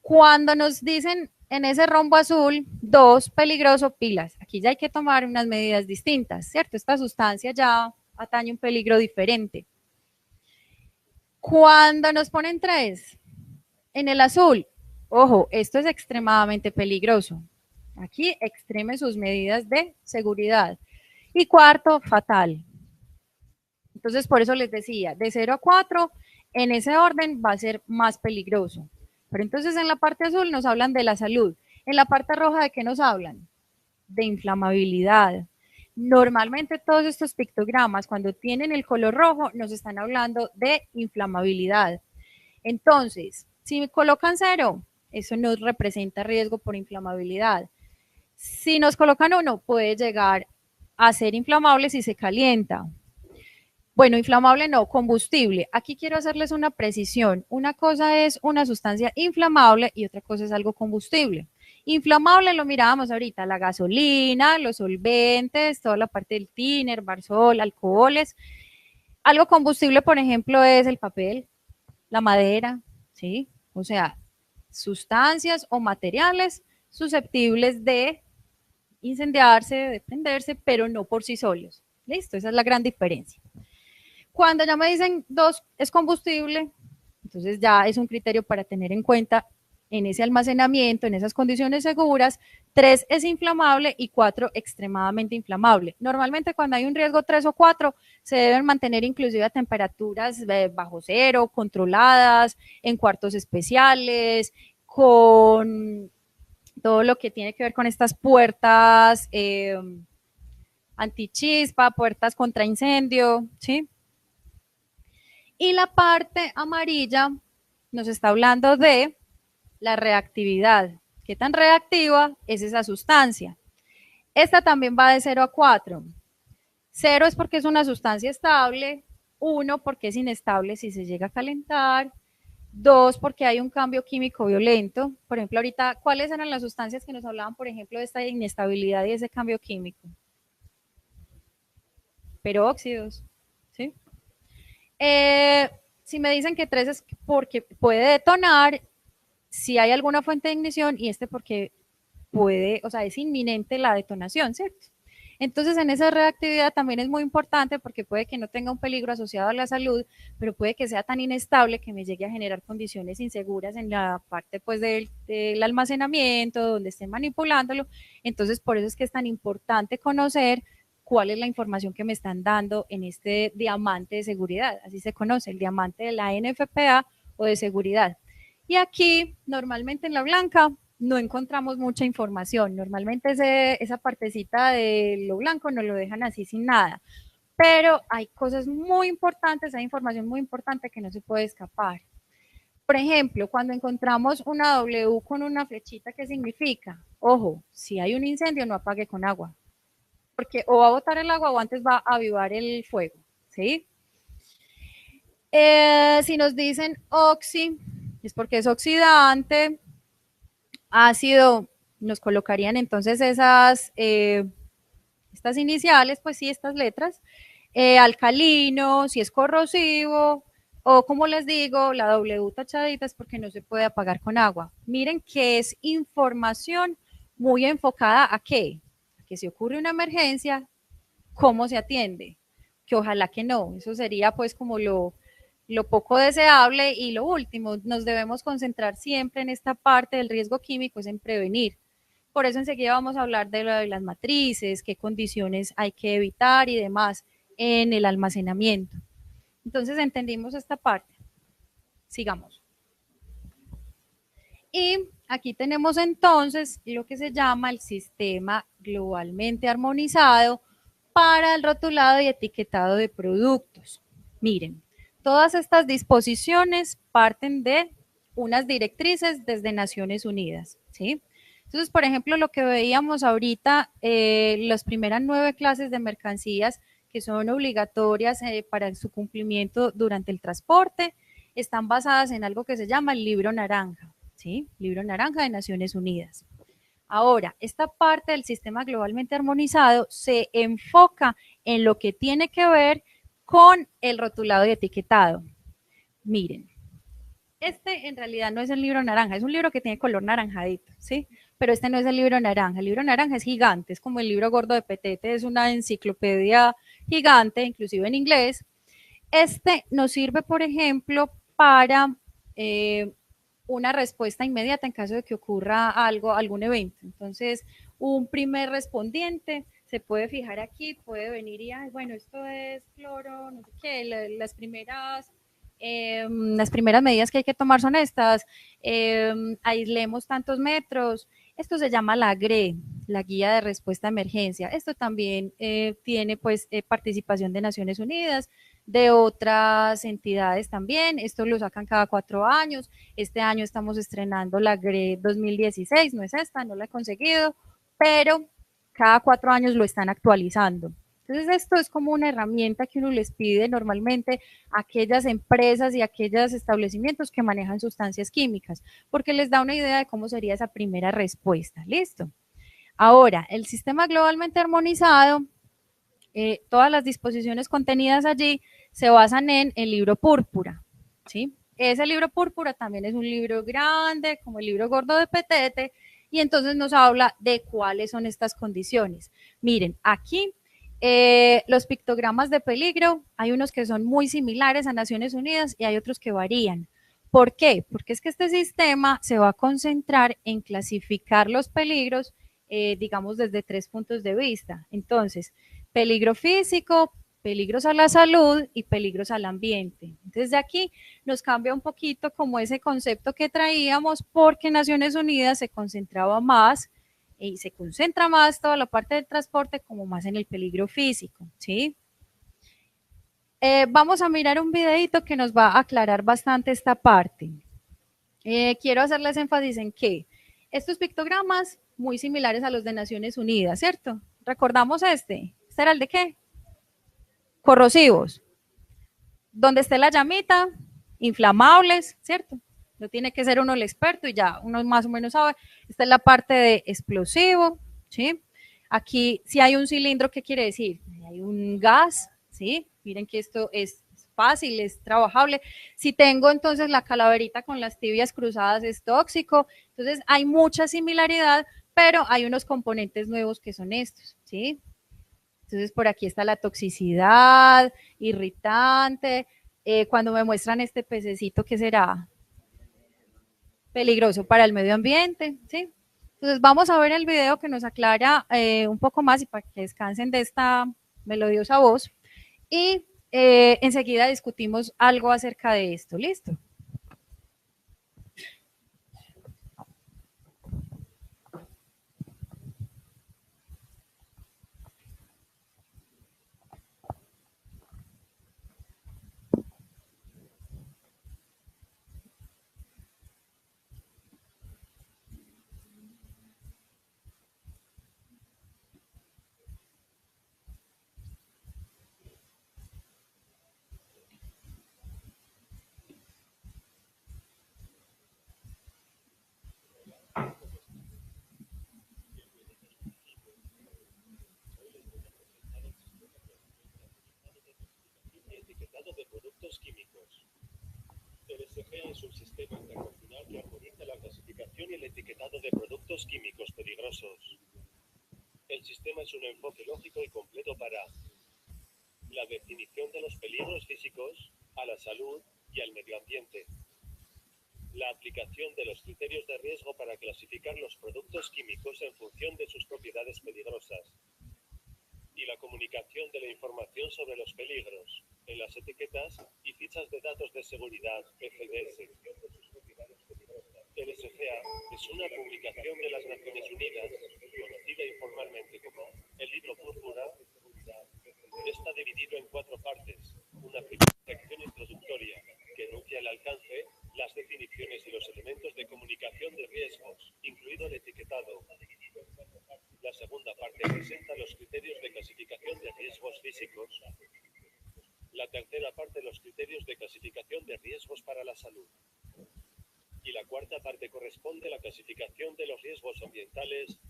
Speaker 1: cuando nos dicen en ese rombo azul, 2, peligroso, pilas. Aquí ya hay que tomar unas medidas distintas, ¿cierto? Esta sustancia ya atañe un peligro diferente. Cuando nos ponen 3, en el azul, ojo, esto es extremadamente peligroso. Aquí extreme sus medidas de seguridad. Y cuarto, fatal. Entonces, por eso les decía, de 0 a 4, en ese orden va a ser más peligroso. Pero entonces en la parte azul nos hablan de la salud. En la parte roja, ¿de qué nos hablan? De inflamabilidad. Normalmente todos estos pictogramas, cuando tienen el color rojo, nos están hablando de inflamabilidad. Entonces, si me colocan 0, eso nos representa riesgo por inflamabilidad. Si nos colocan 1, puede llegar a ser inflamable si se calienta. Bueno, inflamable no, combustible. Aquí quiero hacerles una precisión. Una cosa es una sustancia inflamable y otra cosa es algo combustible. Inflamable lo mirábamos ahorita, la gasolina, los solventes, toda la parte del tiner, barsol, alcoholes. Algo combustible, por ejemplo, es el papel, la madera, ¿sí? O sea, sustancias o materiales susceptibles de incendiarse, de prenderse, pero no por sí solos. ¿Listo? Esa es la gran diferencia. Cuando ya me dicen 2 es combustible, Entonces ya es un criterio para tener en cuenta en ese almacenamiento, en esas condiciones seguras. 3 es inflamable y 4 extremadamente inflamable. Normalmente cuando hay un riesgo 3 o 4 se deben mantener inclusive a temperaturas bajo cero, controladas, en cuartos especiales, con todo lo que tiene que ver con estas puertas antichispa, puertas contra incendio, ¿sí? Y la parte amarilla nos está hablando de la reactividad. ¿Qué tan reactiva es esa sustancia? Esta también va de 0 a 4. 0 es porque es una sustancia estable, 1 porque es inestable si se llega a calentar, 2 porque hay un cambio químico violento. Por ejemplo, ahorita, ¿cuáles eran las sustancias que nos hablaban, por ejemplo, de esta inestabilidad y ese cambio químico? Peróxidos, ¿sí? Si me dicen que 3 es porque puede detonar, si hay alguna fuente de ignición, y este porque puede, o sea, es inminente la detonación, ¿cierto? Entonces, en esa reactividad también es muy importante porque puede que no tenga un peligro asociado a la salud, pero puede que sea tan inestable que me llegue a generar condiciones inseguras en la parte pues del almacenamiento, donde estén manipulándolo. Entonces, por eso es que es tan importante conocer cuál es la información que me están dando en este diamante de seguridad. Así se conoce, el diamante de la NFPA o de seguridad. Y aquí, normalmente en la blanca, no encontramos mucha información. Normalmente esa partecita de lo blanco nos lo dejan así sin nada. Pero hay cosas muy importantes, hay información muy importante que no se puede escapar. Por ejemplo, cuando encontramos una W con una flechita, ¿qué significa? Ojo, si hay un incendio, no apague con agua. Porque o va a botar el agua o antes va a avivar el fuego. ¿Sí? Si nos dicen oxi, es porque es oxidante. Ácido, nos colocarían entonces estas iniciales, pues sí, estas letras. Alcalino, si es corrosivo, o como les digo, la W tachadita es porque no se puede apagar con agua. Miren que es información muy enfocada a qué, a que si ocurre una emergencia, cómo se atiende, que ojalá que no, eso sería pues como lo poco deseable. Y lo último, nos debemos concentrar siempre en esta parte del riesgo químico, es en prevenir. Por eso enseguida vamos a hablar de, de las matrices, qué condiciones hay que evitar y demás en el almacenamiento. Entonces entendimos esta parte. Sigamos. Y aquí tenemos entonces lo que se llama el sistema globalmente armonizado para el rotulado y etiquetado de productos. Miren, todas estas disposiciones parten de unas directrices desde Naciones Unidas, ¿sí? Entonces, por ejemplo, lo que veíamos ahorita, las primeras 9 clases de mercancías que son obligatorias para su cumplimiento durante el transporte, están basadas en algo que se llama el libro naranja, ¿sí? Libro naranja de Naciones Unidas. Ahora, esta parte del sistema globalmente armonizado se enfoca en lo que tiene que ver con el rotulado y etiquetado. Miren, este en realidad no es el libro naranja, es un libro que tiene color naranjadito, ¿sí? Pero este no es el libro naranja. El libro naranja es gigante, es como el libro gordo de Petete, es una enciclopedia gigante, inclusive en inglés. Este nos sirve, por ejemplo, para una respuesta inmediata en caso de que ocurra algo, algún evento. Entonces, un primer respondiente se puede fijar aquí, puede venir y, ay, bueno, esto es cloro, no sé qué, las primeras medidas que hay que tomar son estas, aislemos tantos metros. Esto se llama la GRE, la Guía de Respuesta a Emergencia. Esto también tiene pues participación de Naciones Unidas, de otras entidades también. Esto lo sacan cada 4 años. Este año estamos estrenando la GRE 2016, no es esta, no la he conseguido, pero cada 4 años lo están actualizando. Entonces esto es como una herramienta que uno les pide normalmente a aquellas empresas y a aquellos establecimientos que manejan sustancias químicas, porque les da una idea de cómo sería esa primera respuesta. ¿Listo? Ahora, el sistema globalmente armonizado, todas las disposiciones contenidas allí se basan en el libro púrpura, ¿sí? Ese libro púrpura también es un libro grande, como el libro gordo de Petete, y entonces nos habla de cuáles son estas condiciones. Miren, aquí los pictogramas de peligro, hay unos que son muy similares a Naciones Unidas y hay otros que varían. ¿Por qué? Porque es que este sistema se va a concentrar en clasificar los peligros, digamos, desde 3 puntos de vista. Entonces, peligro físico, peligros a la salud y peligros al ambiente. Entonces, de aquí nos cambia un poquito como ese concepto que traíamos, porque Naciones Unidas se concentraba más y se concentra más toda la parte del transporte como más en el peligro físico, ¿sí? Vamos a mirar un videito que nos va a aclarar bastante esta parte. Quiero hacerles énfasis en que estos pictogramas muy similares a los de Naciones Unidas, ¿cierto? ¿Recordamos este? ¿Este era el de qué? Corrosivos. Donde esté la llamita, inflamables, ¿cierto? No tiene que ser uno el experto y ya uno más o menos sabe. Esta es la parte de explosivo, ¿sí? Aquí si hay un cilindro, ¿qué quiere decir? Hay un gas, ¿sí? Miren que esto es fácil, es trabajable. Si tengo entonces la calaverita con las tibias cruzadas, es tóxico. Entonces hay mucha similaridad, pero hay unos componentes nuevos que son estos, ¿sí? Entonces por aquí está la toxicidad, irritante. Cuando me muestran este pececito, ¿qué será? Peligroso para el medio ambiente, ¿sí? Entonces vamos a ver el video que nos aclara un poco más y para que descansen de esta melodiosa voz. Y enseguida discutimos algo acerca de esto. ¿Listo?
Speaker 3: Etiquetado de productos químicos. El SGA es un sistema internacional que armoniza la clasificación y el etiquetado de productos químicos peligrosos. El sistema es un enfoque lógico y completo para la definición de los peligros físicos, a la salud y al medio ambiente. La aplicación de los criterios de riesgo para clasificar los productos químicos en función de sus propiedades peligrosas. Y la comunicación de la información sobre los peligros en las etiquetas y fichas de datos de seguridad, FDS. El SGA es una publicación de las Naciones Unidas, conocida informalmente como el Libro Púrpura. Está dividido en 4 partes. Una primera sección introductoria, que enuncia el alcance, las definiciones y los elementos de comunicación de riesgos, incluido el etiquetado. La segunda parte presenta los criterios de clasificación de riesgos físicos. La tercera parte, los criterios de clasificación de riesgos para la salud. Y la cuarta parte corresponde a la clasificación de los riesgos ambientales.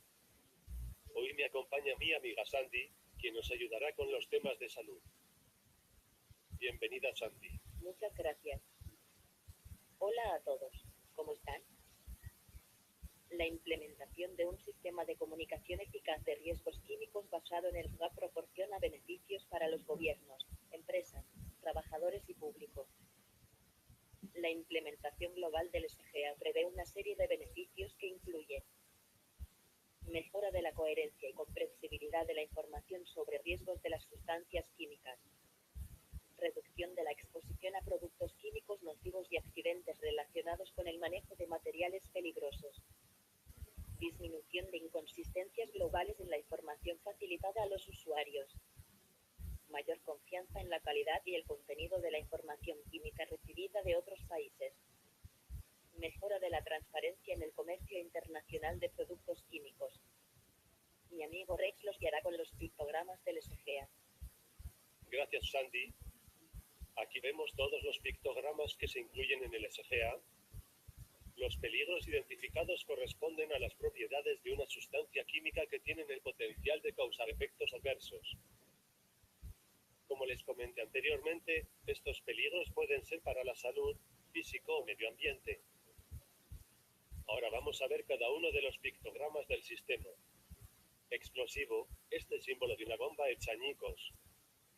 Speaker 3: Hoy me acompaña mi amiga Sandy, quien nos ayudará con los temas de salud. Bienvenida, Sandy.
Speaker 4: Muchas gracias. Hola a todos. ¿Cómo están? La implementación de un sistema de comunicación eficaz de riesgos químicos basado en el SGA proporciona beneficios para los gobiernos, empresas, trabajadores y público. La implementación global del SGA prevé una serie de beneficios que incluyen mejora de la coherencia y comprensibilidad de la información sobre riesgos de las sustancias químicas, reducción de la exposición a productos químicos nocivos y accidentes relacionados con el manejo de materiales peligrosos, disminución de inconsistencias globales en la información facilitada a los usuarios, mayor confianza en la calidad y el contenido de la información química recibida de otros países, mejora de la transparencia en el comercio internacional de productos químicos. Mi amigo Rex los guiará con los pictogramas del SGA.
Speaker 3: Gracias, Sandy. Aquí vemos todos los pictogramas que se incluyen en el SGA. Los peligros identificados corresponden a las propiedades de una sustancia química que tienen el potencial de causar efectos adversos. Como les comenté anteriormente, estos peligros pueden ser para la salud, físico o medio ambiente. Ahora vamos a ver cada uno de los pictogramas del sistema. Explosivo, este símbolo de una bomba hecha añicos.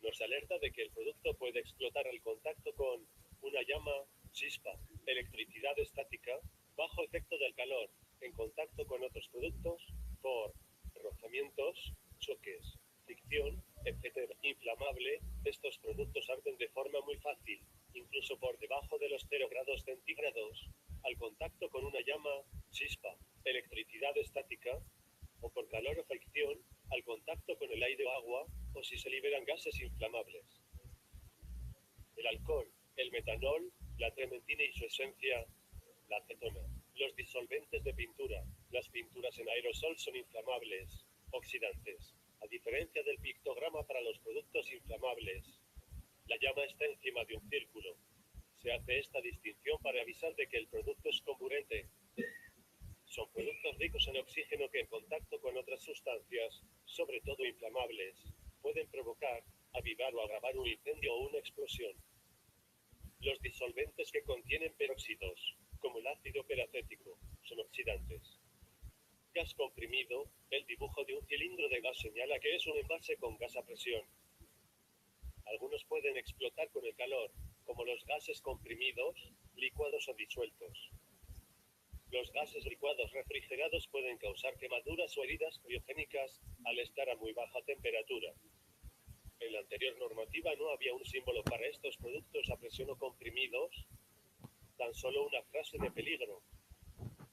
Speaker 3: Nos alerta de que el producto puede explotar al contacto con una llama, chispa, electricidad estática, bajo efecto del calor, en contacto con otros productos, por rozamientos, choques, fricción, etc. Inflamable, estos productos arden de forma muy fácil, incluso por debajo de los 0 grados centígrados, al contacto con una llama, chispa, electricidad estática, o por calor o fricción, al contacto con el aire o agua, o si se liberan gases inflamables. El alcohol, el metanol, la trementina y su esencia, la acetona. Los disolventes de pintura, las pinturas en aerosol son inflamables, oxidantes. A diferencia del pictograma para los productos inflamables, la llama está encima de un círculo. Se hace esta distinción para avisar de que el producto es comburente. Son productos ricos en oxígeno que en contacto con otras sustancias, sobre todo inflamables, pueden provocar, avivar o agravar un incendio o una explosión. Los disolventes que contienen peróxidos, como el ácido peracético, son oxidantes. Gas comprimido, el dibujo de un cilindro de gas señala que es un envase con gas a presión. Algunos pueden explotar con el calor, como los gases comprimidos, licuados o disueltos. Los gases licuados refrigerados pueden causar quemaduras o heridas criogénicas al estar a muy baja temperatura. En la anterior normativa no había un símbolo para estos productos a presión o comprimidos, tan solo una frase de peligro.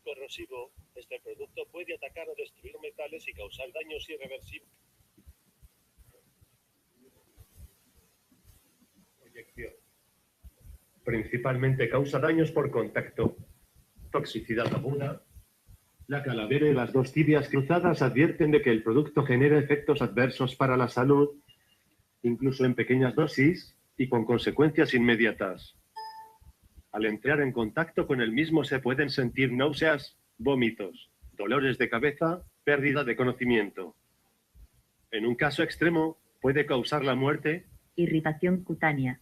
Speaker 3: Corrosivo, este producto puede atacar o destruir metales y causar daños irreversibles. Proyección. Principalmente causa daños por contacto. Toxicidad aguda. La calavera y las dos tibias cruzadas advierten de que el producto genera efectos adversos para la salud, incluso en pequeñas dosis y con consecuencias inmediatas. Al entrar en contacto con el mismo se pueden sentir náuseas, vómitos, dolores de cabeza, pérdida de conocimiento. En un caso extremo, puede causar la muerte.
Speaker 5: Irritación cutánea.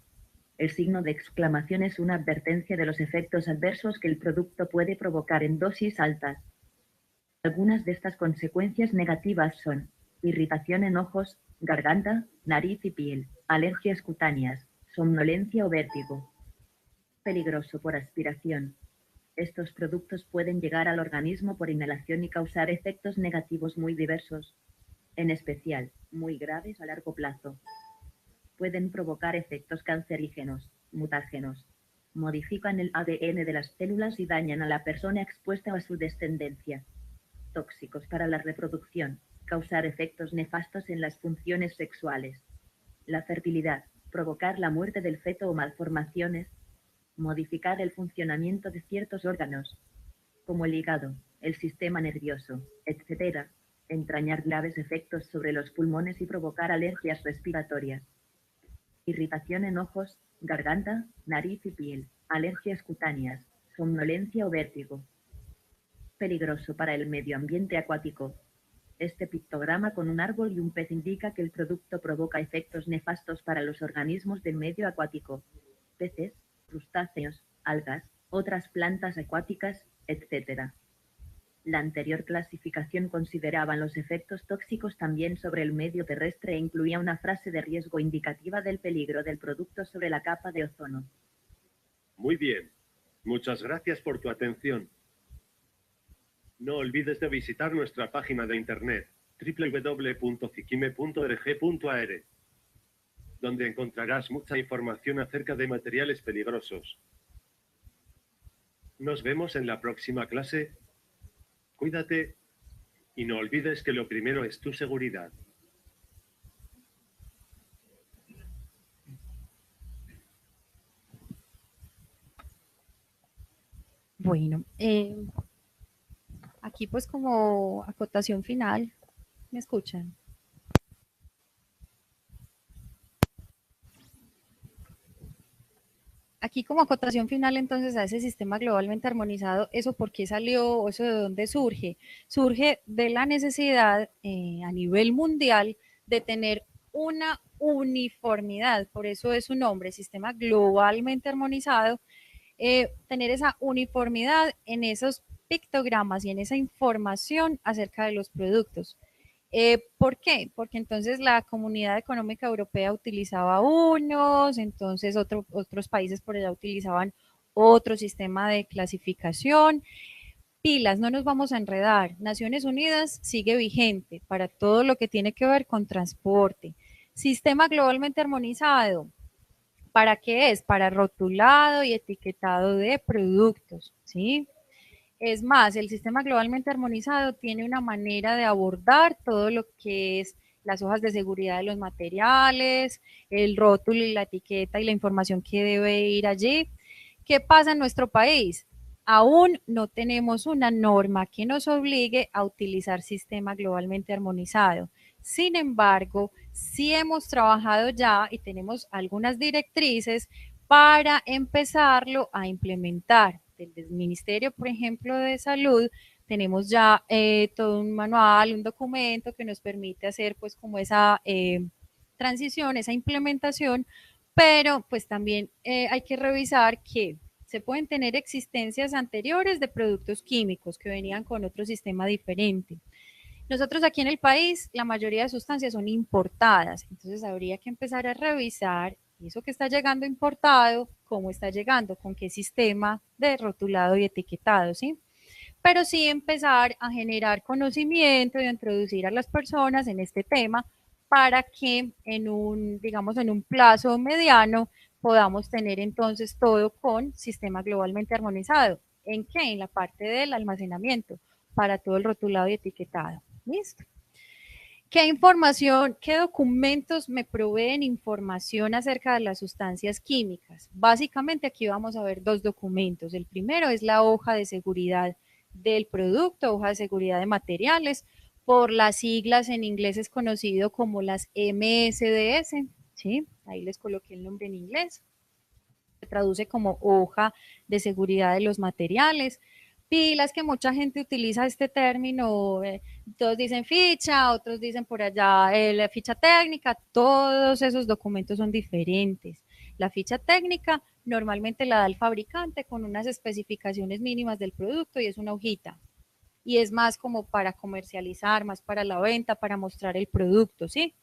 Speaker 5: El signo de exclamación es una advertencia de los efectos adversos que el producto puede provocar en dosis altas. Algunas de estas consecuencias negativas son irritación en ojos, garganta, nariz y piel, alergias cutáneas, somnolencia o vértigo. Peligroso por aspiración. Estos productos pueden llegar al organismo por inhalación y causar efectos negativos muy diversos, en especial, muy graves a largo plazo. Pueden provocar efectos cancerígenos, mutágenos. Modifican el ADN de las células y dañan a la persona expuesta o a su descendencia. Tóxicos para la reproducción. Causar efectos nefastos en las funciones sexuales. La fertilidad. Provocar la muerte del feto o malformaciones. Modificar el funcionamiento de ciertos órganos, como el hígado, el sistema nervioso, etc. Entrañar graves efectos sobre los pulmones y provocar alergias respiratorias. Irritación en ojos, garganta, nariz y piel, alergias cutáneas, somnolencia o vértigo. Peligroso para el medio ambiente acuático. Este pictograma con un árbol y un pez indica que el producto provoca efectos nefastos para los organismos del medio acuático, peces, crustáceos, algas, otras plantas acuáticas, etc. La anterior clasificación consideraba los efectos tóxicos también sobre el medio terrestre e incluía una frase de riesgo indicativa del peligro del producto sobre la capa de ozono.
Speaker 3: Muy bien. Muchas gracias por tu atención. No olvides de visitar nuestra página de internet www.ciquime.org.ar, donde encontrarás mucha información acerca de materiales peligrosos. Nos vemos en la próxima clase. Cuídate y no olvides que lo primero es tu seguridad.
Speaker 1: Bueno, aquí pues como acotación final, ¿me escuchan? Aquí como acotación final entonces a ese sistema globalmente armonizado, ¿eso por qué salió o eso de dónde surge? Surge de la necesidad a nivel mundial de tener una uniformidad, por eso es su nombre, sistema globalmente armonizado, tener esa uniformidad en esos pictogramas y en esa información acerca de los productos. ¿Por qué? Porque entonces la Comunidad Económica Europea utilizaba unos, entonces otros países por allá utilizaban otro sistema de clasificación. Pilas, no nos vamos a enredar. Naciones Unidas sigue vigente para todo lo que tiene que ver con transporte. Sistema globalmente armonizado. ¿Para qué es? Para rotulado y etiquetado de productos, ¿sí? Es más, el sistema globalmente armonizado tiene una manera de abordar todo lo que es las hojas de seguridad de los materiales, el rótulo y la etiqueta y la información que debe ir allí. ¿Qué pasa en nuestro país? Aún no tenemos una norma que nos obligue a utilizar sistema globalmente armonizado. Sin embargo, sí hemos trabajado ya y tenemos algunas directrices para empezarlo a implementar. Desde el Ministerio, por ejemplo, de Salud, tenemos ya todo un manual, un documento que nos permite hacer pues como esa transición, esa implementación, pero pues también hay que revisar que se pueden tener existencias anteriores de productos químicos que venían con otro sistema diferente. Nosotros aquí en el país, la mayoría de sustancias son importadas, entonces habría que empezar a revisar eso que está llegando importado, cómo está llegando, con qué sistema de rotulado y etiquetado, ¿sí? Pero sí empezar a generar conocimiento y a introducir a las personas en este tema para que en un, digamos, en un plazo mediano podamos tener entonces todo con sistema globalmente armonizado. ¿En qué? En la parte del almacenamiento, para todo el rotulado y etiquetado. ¿Listo? ¿Qué información, qué documentos me proveen información acerca de las sustancias químicas? Básicamente aquí vamos a ver dos documentos. El primero es la hoja de seguridad del producto, hoja de seguridad de materiales, por las siglas en inglés es conocido como las MSDS, ¿sí? Ahí les coloqué el nombre en inglés. Se traduce como hoja de seguridad de los materiales. Pilas que mucha gente utiliza este término, todos dicen ficha, otros dicen por allá la ficha técnica, todos esos documentos son diferentes. La ficha técnica normalmente la da el fabricante con unas especificaciones mínimas del producto y es una hojita. Y es más como para comercializar, más para la venta, para mostrar el producto, ¿sí?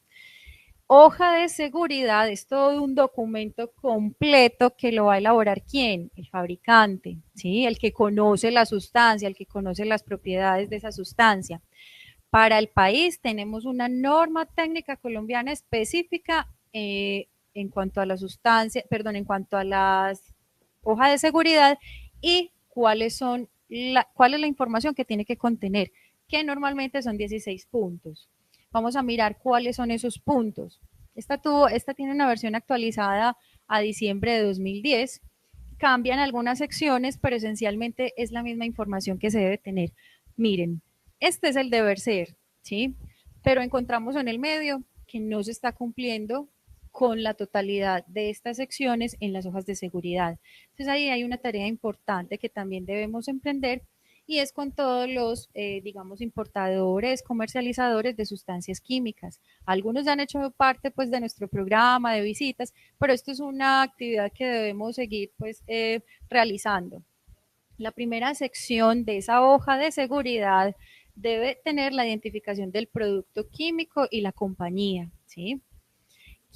Speaker 1: Hoja de seguridad es todo un documento completo que lo va a elaborar ¿quién? El fabricante, ¿sí? El que conoce la sustancia, el que conoce las propiedades de esa sustancia. Para el país tenemos una norma técnica colombiana específica en cuanto a la sustancia, perdón, en cuanto a las hojas de seguridad y cuál es la información que tiene que contener, que normalmente son 16 puntos. Vamos a mirar cuáles son esos puntos. Esta tiene una versión actualizada a diciembre de 2010. Cambian algunas secciones, pero esencialmente es la misma información que se debe tener. Miren, este es el deber ser, ¿sí? Pero encontramos en el medio que no se está cumpliendo con la totalidad de estas secciones en las hojas de seguridad. Entonces ahí hay una tarea importante que también debemos emprender y es con todos los, digamos, importadores, comercializadores de sustancias químicas. Algunos ya han hecho parte, pues, de nuestro programa de visitas, pero esto es una actividad que debemos seguir, pues, realizando. La primera sección de esa hoja de seguridad debe tener la identificación del producto químico y la compañía, ¿sí?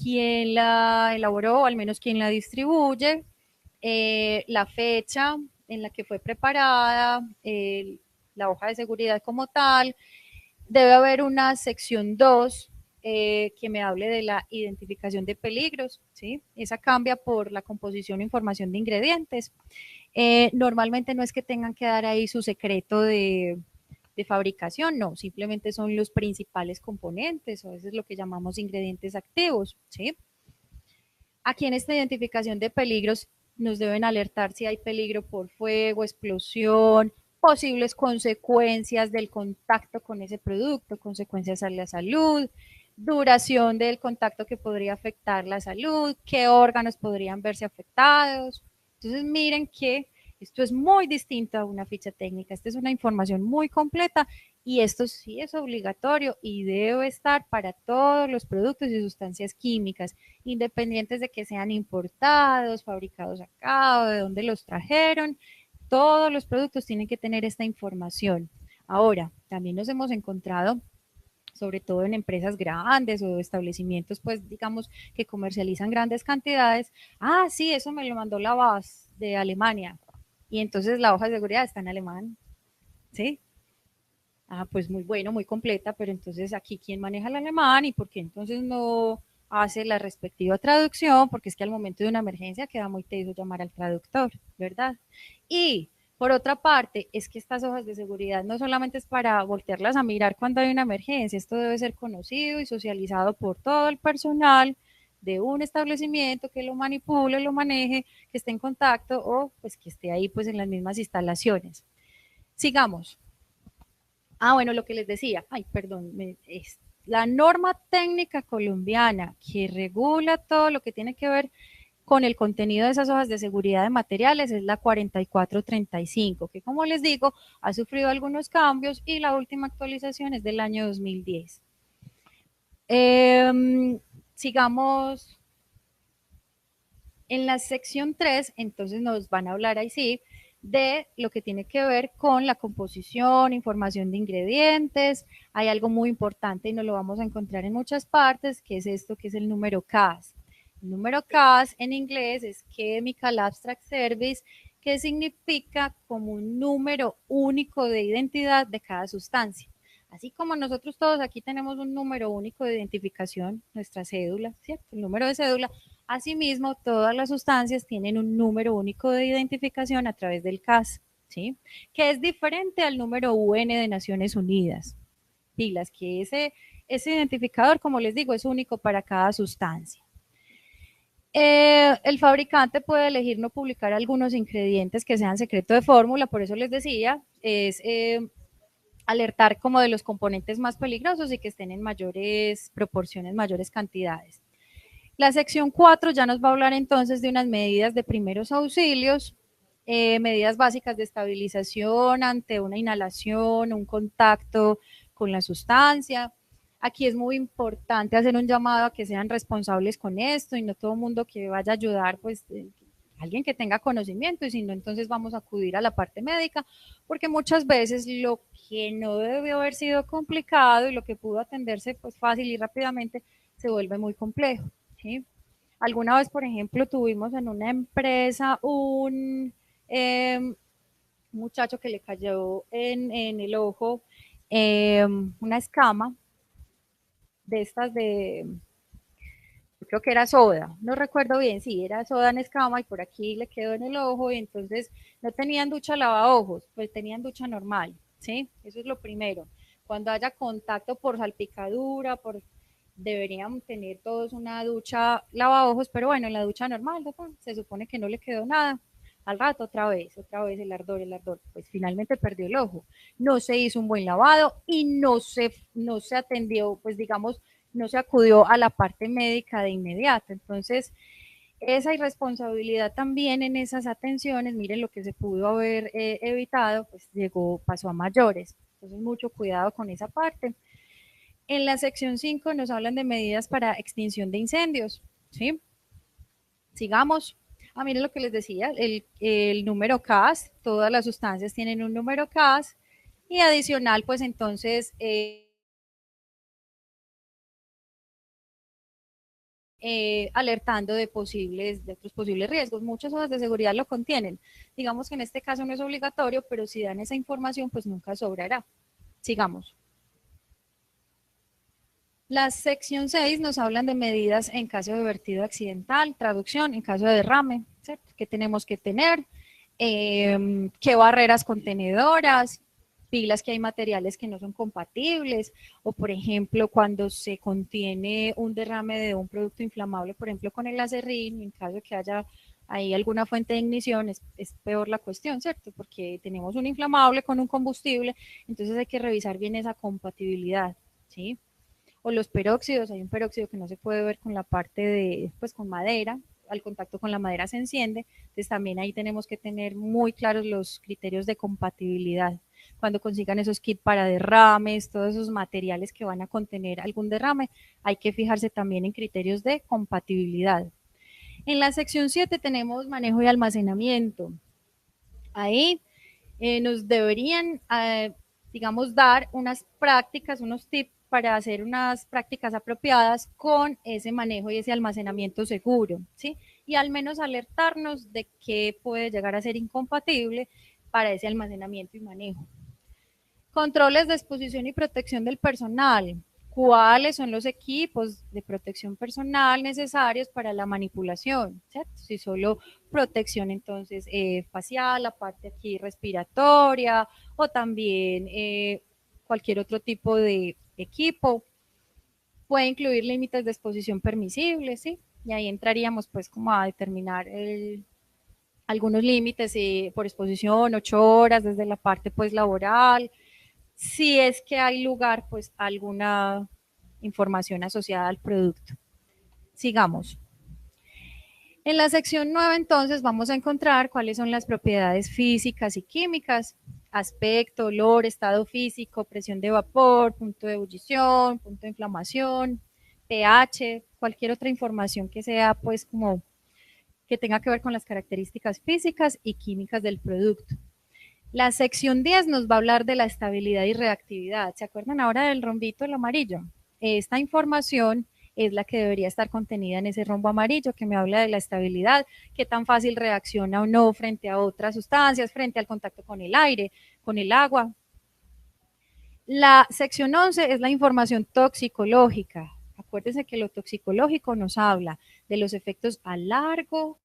Speaker 1: Quién la elaboró, o al menos quién la distribuye, la fecha en la que fue preparada, la hoja de seguridad como tal. Debe haber una sección 2 que me hable de la identificación de peligros, ¿sí? Esa cambia por la composición o información de ingredientes. Normalmente no es que tengan que dar ahí su secreto de fabricación, no, simplemente son los principales componentes, o eso es lo que llamamos ingredientes activos, ¿sí? Aquí en esta identificación de peligros nos deben alertar si hay peligro por fuego, explosión, posibles consecuencias del contacto con ese producto, consecuencias a la salud, duración del contacto que podría afectar la salud, qué órganos podrían verse afectados. Entonces miren que esto es muy distinto a una ficha técnica, esta es una información muy completa y esto sí es obligatorio y debe estar para todos los productos y sustancias químicas, independientes de que sean importados, fabricados acá o de dónde los trajeron, todos los productos tienen que tener esta información. Ahora, también nos hemos encontrado sobre todo en empresas grandes o establecimientos, pues digamos que comercializan grandes cantidades. Ah, sí, eso me lo mandó la BAS de Alemania. Y entonces la hoja de seguridad está en alemán, ¿sí? Ah, pues muy bueno, muy completa, pero entonces aquí quién maneja el alemán y por qué entonces no hace la respectiva traducción, porque es que al momento de una emergencia queda muy teso llamar al traductor, ¿verdad? Y por otra parte, es que estas hojas de seguridad no solamente es para voltearlas a mirar cuando hay una emergencia, esto debe ser conocido y socializado por todo el personal de un establecimiento que lo manipule, lo maneje, que esté en contacto o pues que esté ahí pues en las mismas instalaciones. Sigamos. Ah, bueno, lo que les decía, ay, perdón, es la norma técnica colombiana que regula todo lo que tiene que ver con el contenido de esas hojas de seguridad de materiales es la 4435, que como les digo, ha sufrido algunos cambios y la última actualización es del año 2010. Sigamos en la sección 3, entonces nos van a hablar ahí sí de lo que tiene que ver con la composición, información de ingredientes. Hay algo muy importante y nos lo vamos a encontrar en muchas partes, que es esto, que es el número CAS. El número CAS en inglés es Chemical Abstract Service, que significa como un número único de identidad de cada sustancia. Así como nosotros todos aquí tenemos un número único de identificación, nuestra cédula, ¿cierto? El número de cédula. Asimismo, todas las sustancias tienen un número único de identificación a través del CAS, ¿sí? Que es diferente al número UN de Naciones Unidas. Pilas, que ese identificador, como les digo, es único para cada sustancia. El fabricante puede elegir no publicar algunos ingredientes que sean secreto de fórmula, por eso les decía, es alertar como de los componentes más peligrosos y que estén en mayores proporciones, mayores cantidades. La sección 4 ya nos va a hablar entonces de unas medidas de primeros auxilios, medidas básicas de estabilización ante una inhalación, un contacto con la sustancia. Aquí es muy importante hacer un llamado a que sean responsables con esto y no todo el mundo que vaya a ayudar, pues alguien que tenga conocimiento y si no, entonces vamos a acudir a la parte médica, porque muchas veces lo que no debió haber sido complicado y lo que pudo atenderse pues fácil y rápidamente se vuelve muy complejo. ¿Sí? Alguna vez, por ejemplo, tuvimos en una empresa un muchacho que le cayó en el ojo una escama de estas de, creo que era soda, no recuerdo bien, sí, era soda en escama y por aquí le quedó en el ojo y entonces no tenían ducha lavaojos, pues tenían ducha normal, ¿sí? Eso es lo primero. Cuando haya contacto por salpicadura, deberían tener todos una ducha lavaojos, pero bueno, en la ducha normal, se supone que no le quedó nada. Al rato otra vez el ardor, pues finalmente perdió el ojo. No se hizo un buen lavado y no se atendió, pues digamos, no se acudió a la parte médica de inmediato. Entonces, esa irresponsabilidad también en esas atenciones, miren lo que se pudo haber evitado, pues pasó a mayores. Entonces, mucho cuidado con esa parte. En la sección 5 nos hablan de medidas para extinción de incendios, ¿sí? Sigamos. Ah, miren lo que les decía, el número CAS, todas las sustancias tienen un número CAS y adicional, pues entonces alertando de otros posibles riesgos. Muchas hojas de seguridad lo contienen. Digamos que en este caso no es obligatorio, pero si dan esa información, pues nunca sobrará. Sigamos. La sección 6 nos hablan de medidas en caso de vertido accidental, traducción, en caso de derrame, ¿cierto? ¿Qué tenemos que tener? ¿Qué barreras contenedoras? Pilas que hay materiales que no son compatibles, o por ejemplo, cuando se contiene un derrame de un producto inflamable, por ejemplo, con el acerrín, en caso de que haya ahí alguna fuente de ignición, es peor la cuestión, ¿cierto? Porque tenemos un inflamable con un combustible, entonces hay que revisar bien esa compatibilidad, ¿sí? O los peróxidos, hay un peróxido que no se puede ver con la parte de, pues con madera, al contacto con la madera se enciende, entonces también ahí tenemos que tener muy claros los criterios de compatibilidad. Cuando consigan esos kits para derrames, todos esos materiales que van a contener algún derrame, hay que fijarse también en criterios de compatibilidad. En la sección 7 tenemos manejo y almacenamiento. Ahí nos deberían, digamos, dar unas prácticas, unos tips para hacer unas prácticas apropiadas con ese manejo y ese almacenamiento seguro, ¿sí? Y al menos alertarnos de qué puede llegar a ser incompatible para ese almacenamiento y manejo. Controles de exposición y protección del personal. ¿Cuáles son los equipos de protección personal necesarios para la manipulación? ¿Cierto? Si solo protección entonces facial, la parte aquí respiratoria o también cualquier otro tipo de equipo. Puede incluir límites de exposición permisibles, ¿sí? Y ahí entraríamos pues como a determinar algunos límites por exposición, 8 horas desde la parte pues laboral, si es que hay lugar pues a alguna información asociada al producto. Sigamos. En la sección 9 entonces vamos a encontrar cuáles son las propiedades físicas y químicas, aspecto, olor, estado físico, presión de vapor, punto de ebullición, punto de inflamación, pH, cualquier otra información que sea pues como que tenga que ver con las características físicas y químicas del producto. La sección 10 nos va a hablar de la estabilidad y reactividad. ¿Se acuerdan ahora del rombito, el amarillo? Esta información es la que debería estar contenida en ese rombo amarillo que me habla de la estabilidad, qué tan fácil reacciona o no frente a otras sustancias, frente al contacto con el aire, con el agua. La sección 11 es la información toxicológica. Acuérdense que lo toxicológico nos habla de los efectos a largo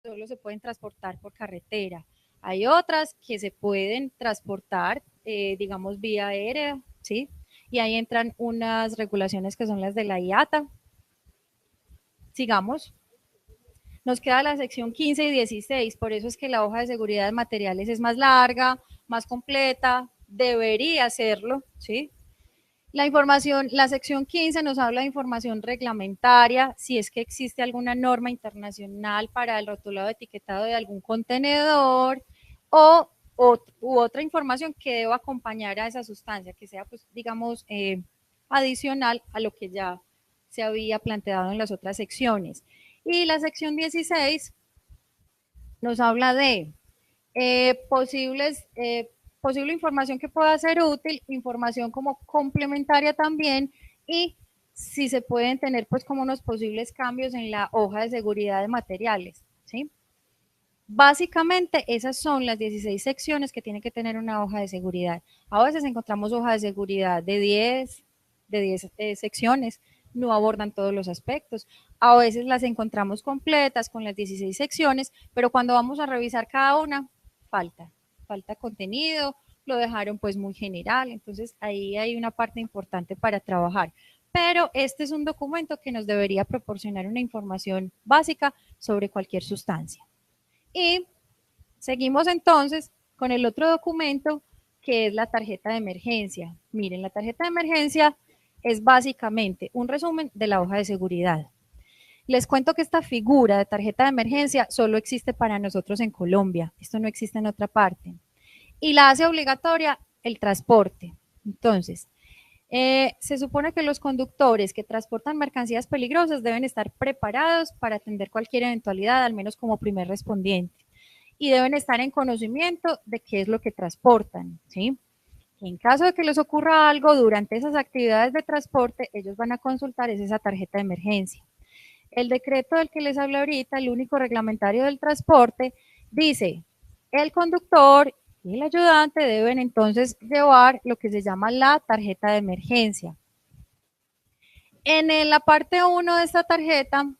Speaker 1: solo se pueden transportar por carretera. Hay otras que se pueden transportar, digamos, vía aérea, ¿sí? Y ahí entran unas regulaciones que son las de la IATA. Sigamos. Nos queda la sección 15 y 16, por eso es que la hoja de seguridad de materiales es más larga, más completa, debería serlo, ¿sí? La información, la sección 15 nos habla de información reglamentaria, si es que existe alguna norma internacional para el rotulado etiquetado de algún contenedor u otra información que deba acompañar a esa sustancia, que sea, pues, digamos, adicional a lo que ya se había planteado en las otras secciones. Y la sección 16 nos habla de posible información que pueda ser útil, información como complementaria también, y si se pueden tener pues como unos posibles cambios en la hoja de seguridad de materiales, ¿sí? Básicamente esas son las 16 secciones que tiene que tener una hoja de seguridad. A veces encontramos hojas de seguridad de 10 secciones, no abordan todos los aspectos. A veces las encontramos completas con las 16 secciones, pero cuando vamos a revisar cada una, falta contenido, lo dejaron pues muy general, entonces ahí hay una parte importante para trabajar. Pero este es un documento que nos debería proporcionar una información básica sobre cualquier sustancia. Y seguimos entonces con el otro documento que es la tarjeta de emergencia. Miren, la tarjeta de emergencia es básicamente un resumen de la hoja de seguridad. Les cuento que esta figura de tarjeta de emergencia solo existe para nosotros en Colombia. Esto no existe en otra parte. Y la hace obligatoria el transporte. Entonces, se supone que los conductores que transportan mercancías peligrosas deben estar preparados para atender cualquier eventualidad, al menos como primer respondiente. Y deben estar en conocimiento de qué es lo que transportan, ¿sí? En caso de que les ocurra algo durante esas actividades de transporte, ellos van a consultar esa tarjeta de emergencia. El decreto del que les hablé ahorita, el único reglamentario del transporte, dice, el conductor y el ayudante deben entonces llevar lo que se llama la tarjeta de emergencia. En la parte 1 de esta tarjeta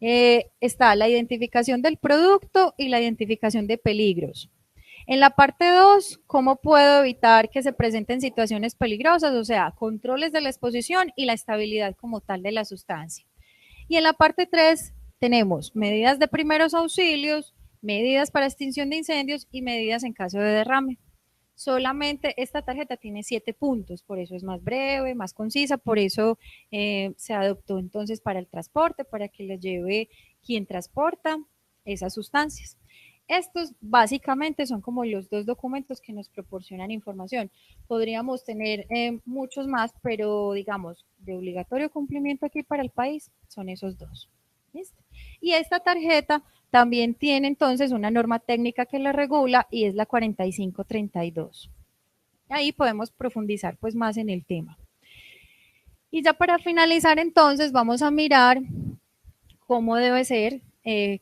Speaker 1: está la identificación del producto y la identificación de peligros. En la parte 2, ¿cómo puedo evitar que se presenten situaciones peligrosas? O sea, controles de la exposición y la estabilidad como tal de la sustancia. Y en la parte 3 tenemos medidas de primeros auxilios, medidas para extinción de incendios y medidas en caso de derrame. Solamente esta tarjeta tiene 7 puntos, por eso es más breve, más concisa, por eso se adoptó entonces para el transporte, para que les lleve quien transporta esas sustancias. Estos básicamente son como los dos documentos que nos proporcionan información. Podríamos tener muchos más, pero digamos, de obligatorio cumplimiento aquí para el país son esos dos. ¿Listo? Y esta tarjeta también tiene entonces una norma técnica que la regula y es la 4532. Ahí podemos profundizar pues más en el tema. Y ya para finalizar entonces vamos a mirar cómo debe ser,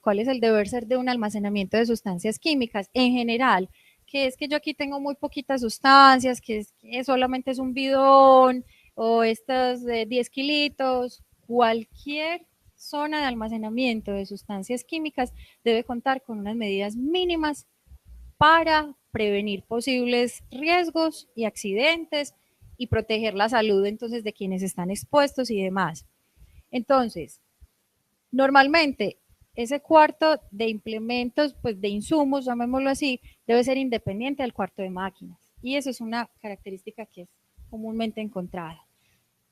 Speaker 1: cuál es el deber ser de un almacenamiento de sustancias químicas en general, que es que yo aquí tengo muy poquitas sustancias, que solamente es un bidón o estas 10 kilitos, cualquier zona de almacenamiento de sustancias químicas debe contar con unas medidas mínimas para prevenir posibles riesgos y accidentes y proteger la salud entonces de quienes están expuestos y demás. Entonces, normalmente ese cuarto de implementos, pues de insumos, llamémoslo así, debe ser independiente del cuarto de máquinas. Y eso es una característica que es comúnmente encontrada.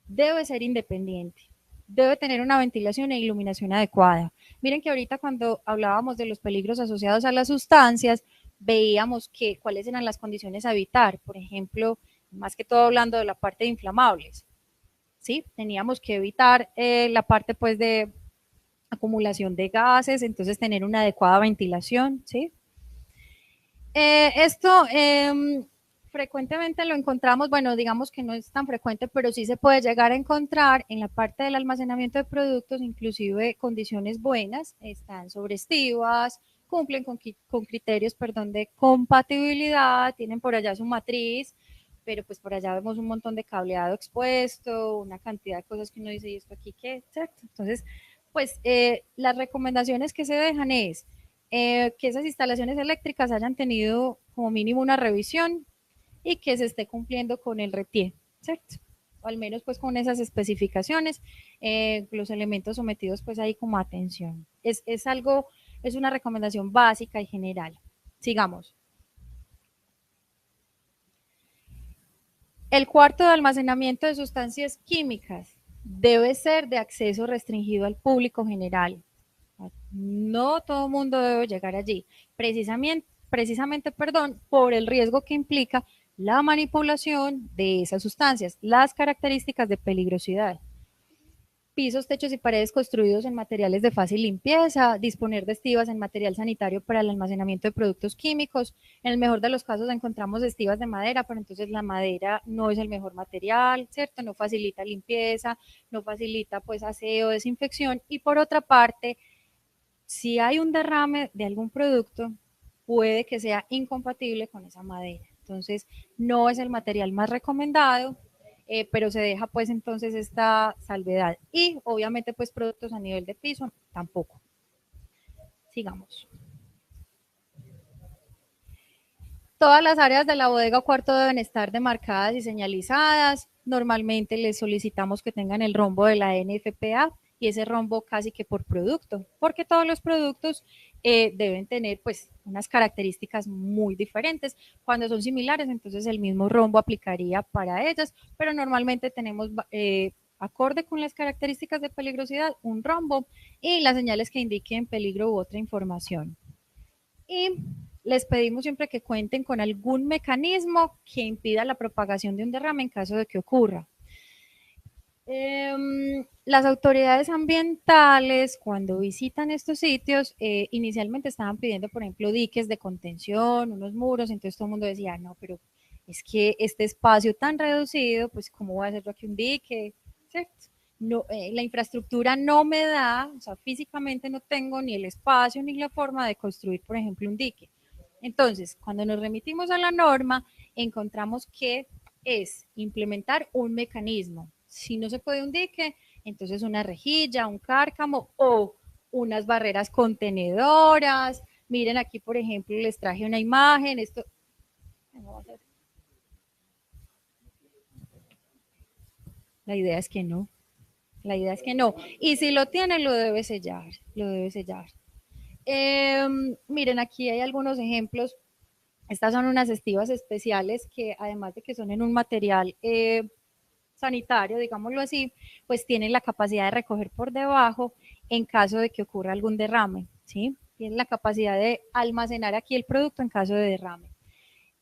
Speaker 1: Debe ser independiente. Debe tener una ventilación e iluminación adecuada. Miren que ahorita cuando hablábamos de los peligros asociados a las sustancias, veíamos que cuáles eran las condiciones a evitar. Por ejemplo, más que todo hablando de la parte de inflamables. ¿Sí? Teníamos que evitar la parte pues de acumulación de gases, entonces tener una adecuada ventilación, ¿sí? Esto frecuentemente lo encontramos, bueno, digamos que no es tan frecuente, pero sí se puede llegar a encontrar en la parte del almacenamiento de productos, inclusive condiciones buenas, están sobreestivas, cumplen con criterios, perdón, de compatibilidad, tienen por allá su matriz, pero pues por allá vemos un montón de cableado expuesto, una cantidad de cosas que uno dice, ¿y esto aquí qué? ¿Cierto? Entonces, pues las recomendaciones que se dejan es que esas instalaciones eléctricas hayan tenido como mínimo una revisión y que se esté cumpliendo con el RETIE, ¿cierto? O al menos pues con esas especificaciones, los elementos sometidos pues ahí como atención. Es algo, es una recomendación básica y general. Sigamos. El cuarto de almacenamiento de sustancias químicas debe ser de acceso restringido al público general. No todo el mundo debe llegar allí, precisamente, por el riesgo que implica la manipulación de esas sustancias, las características de peligrosidad. Pisos, techos y paredes construidos en materiales de fácil limpieza, disponer de estivas en material sanitario para el almacenamiento de productos químicos. En el mejor de los casos encontramos estivas de madera, pero entonces la madera no es el mejor material, ¿cierto? No facilita limpieza, no facilita pues aseo, desinfección. Y por otra parte, si hay un derrame de algún producto, puede que sea incompatible con esa madera. Entonces, no es el material más recomendado, pero se deja pues entonces esta salvedad. Y obviamente pues productos a nivel de piso tampoco. Sigamos. Todas las áreas de la bodega o cuarto deben estar demarcadas y señalizadas. Normalmente les solicitamos que tengan el rombo de la NFPA y ese rombo casi que por producto, porque todos los productos deben tener pues unas características muy diferentes. Cuando son similares, entonces el mismo rombo aplicaría para ellas, pero normalmente tenemos acorde con las características de peligrosidad, un rombo y las señales que indiquen peligro u otra información. Y les pedimos siempre que cuenten con algún mecanismo que impida la propagación de un derrame en caso de que ocurra. Las autoridades ambientales, cuando visitan estos sitios, inicialmente estaban pidiendo, por ejemplo, diques de contención, unos muros, entonces todo el mundo decía, no, pero es que este espacio tan reducido, pues, ¿cómo voy a hacer yo aquí un dique? ¿Cierto? No, la infraestructura no me da, o sea, físicamente no tengo ni el espacio ni la forma de construir, por ejemplo, un dique. Entonces, cuando nos remitimos a la norma, encontramos que es implementar un mecanismo. Si no se puede un dique, entonces una rejilla, un cárcamo o unas barreras contenedoras. Miren aquí, por ejemplo, les traje una imagen. Esto. La idea es que no. La idea es que no. Y si lo tiene, lo debe sellar. Lo debe sellar. Miren, aquí hay algunos ejemplos. Estas son unas estivas especiales que además de que son en un material sanitario, digámoslo así, pues tienen la capacidad de recoger por debajo en caso de que ocurra algún derrame, ¿sí? Tienen la capacidad de almacenar aquí el producto en caso de derrame.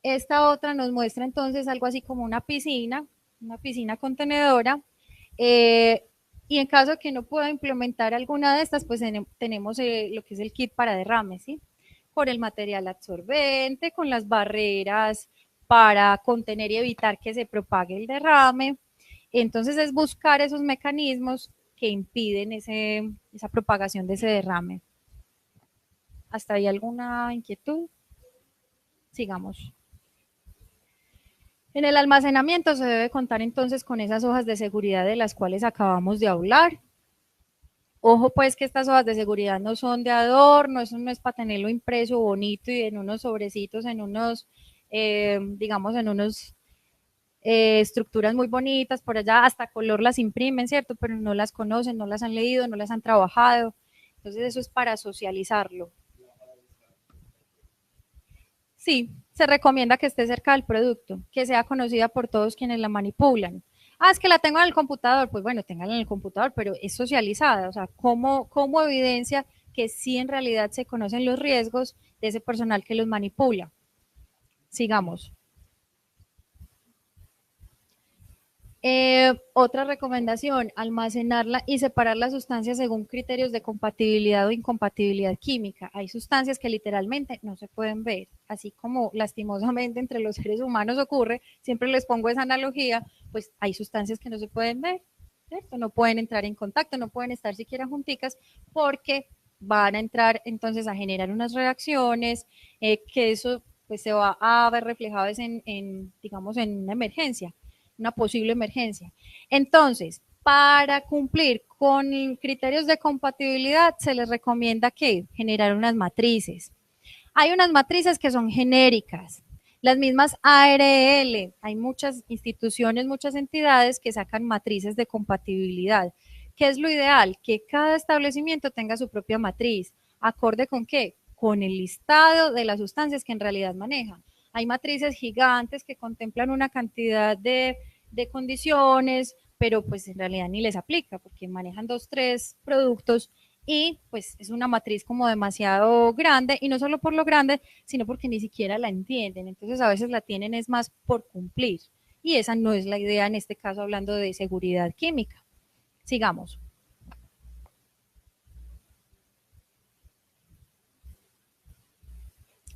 Speaker 1: Esta otra nos muestra entonces algo así como una piscina contenedora, y en caso de que no pueda implementar alguna de estas, pues tenemos lo que es el kit para derrame, ¿sí? Con el material absorbente, con las barreras para contener y evitar que se propague el derrame. Entonces es buscar esos mecanismos que impiden esa propagación de ese derrame. ¿Hasta ahí alguna inquietud? Sigamos. En el almacenamiento se debe contar entonces con esas hojas de seguridad de las cuales acabamos de hablar. Ojo pues que estas hojas de seguridad no son de adorno, eso no es para tenerlo impreso bonito y en unos sobrecitos, en unos, digamos, en unos estructuras muy bonitas, por allá hasta color las imprimen, ¿cierto? Pero no las conocen, no las han leído, no las han trabajado. Entonces eso es para socializarlo. Sí, se recomienda que esté cerca del producto, que sea conocida por todos quienes la manipulan. Ah, es que la tengo en el computador, pues bueno, ténganla en el computador, pero es socializada, o sea, ¿cómo evidencia que sí en realidad se conocen los riesgos de ese personal que los manipula? Sigamos. Otra recomendación, almacenarla y separar las sustancias según criterios de compatibilidad o incompatibilidad química. Hay sustancias que literalmente no se pueden ver, así como lastimosamente entre los seres humanos ocurre, siempre les pongo esa analogía, pues hay sustancias que no se pueden ver, ¿cierto? No pueden entrar en contacto, no pueden estar siquiera junticas porque van a entrar entonces a generar unas reacciones que eso pues se va a ver reflejado digamos, en una emergencia, una posible emergencia. Entonces, para cumplir con criterios de compatibilidad, se les recomienda que generar unas matrices. Hay unas matrices que son genéricas, las mismas ARL, hay muchas instituciones, muchas entidades que sacan matrices de compatibilidad. ¿Qué es lo ideal? Que cada establecimiento tenga su propia matriz. ¿Acorde con qué? Con el listado de las sustancias que en realidad maneja. Hay matrices gigantes que contemplan una cantidad de condiciones, pero pues en realidad ni les aplica porque manejan 2, 3 productos y pues es una matriz como demasiado grande y no solo por lo grande, sino porque ni siquiera la entienden. Entonces a veces la tienen es más por cumplir y esa no es la idea en este caso hablando de seguridad química. Sigamos.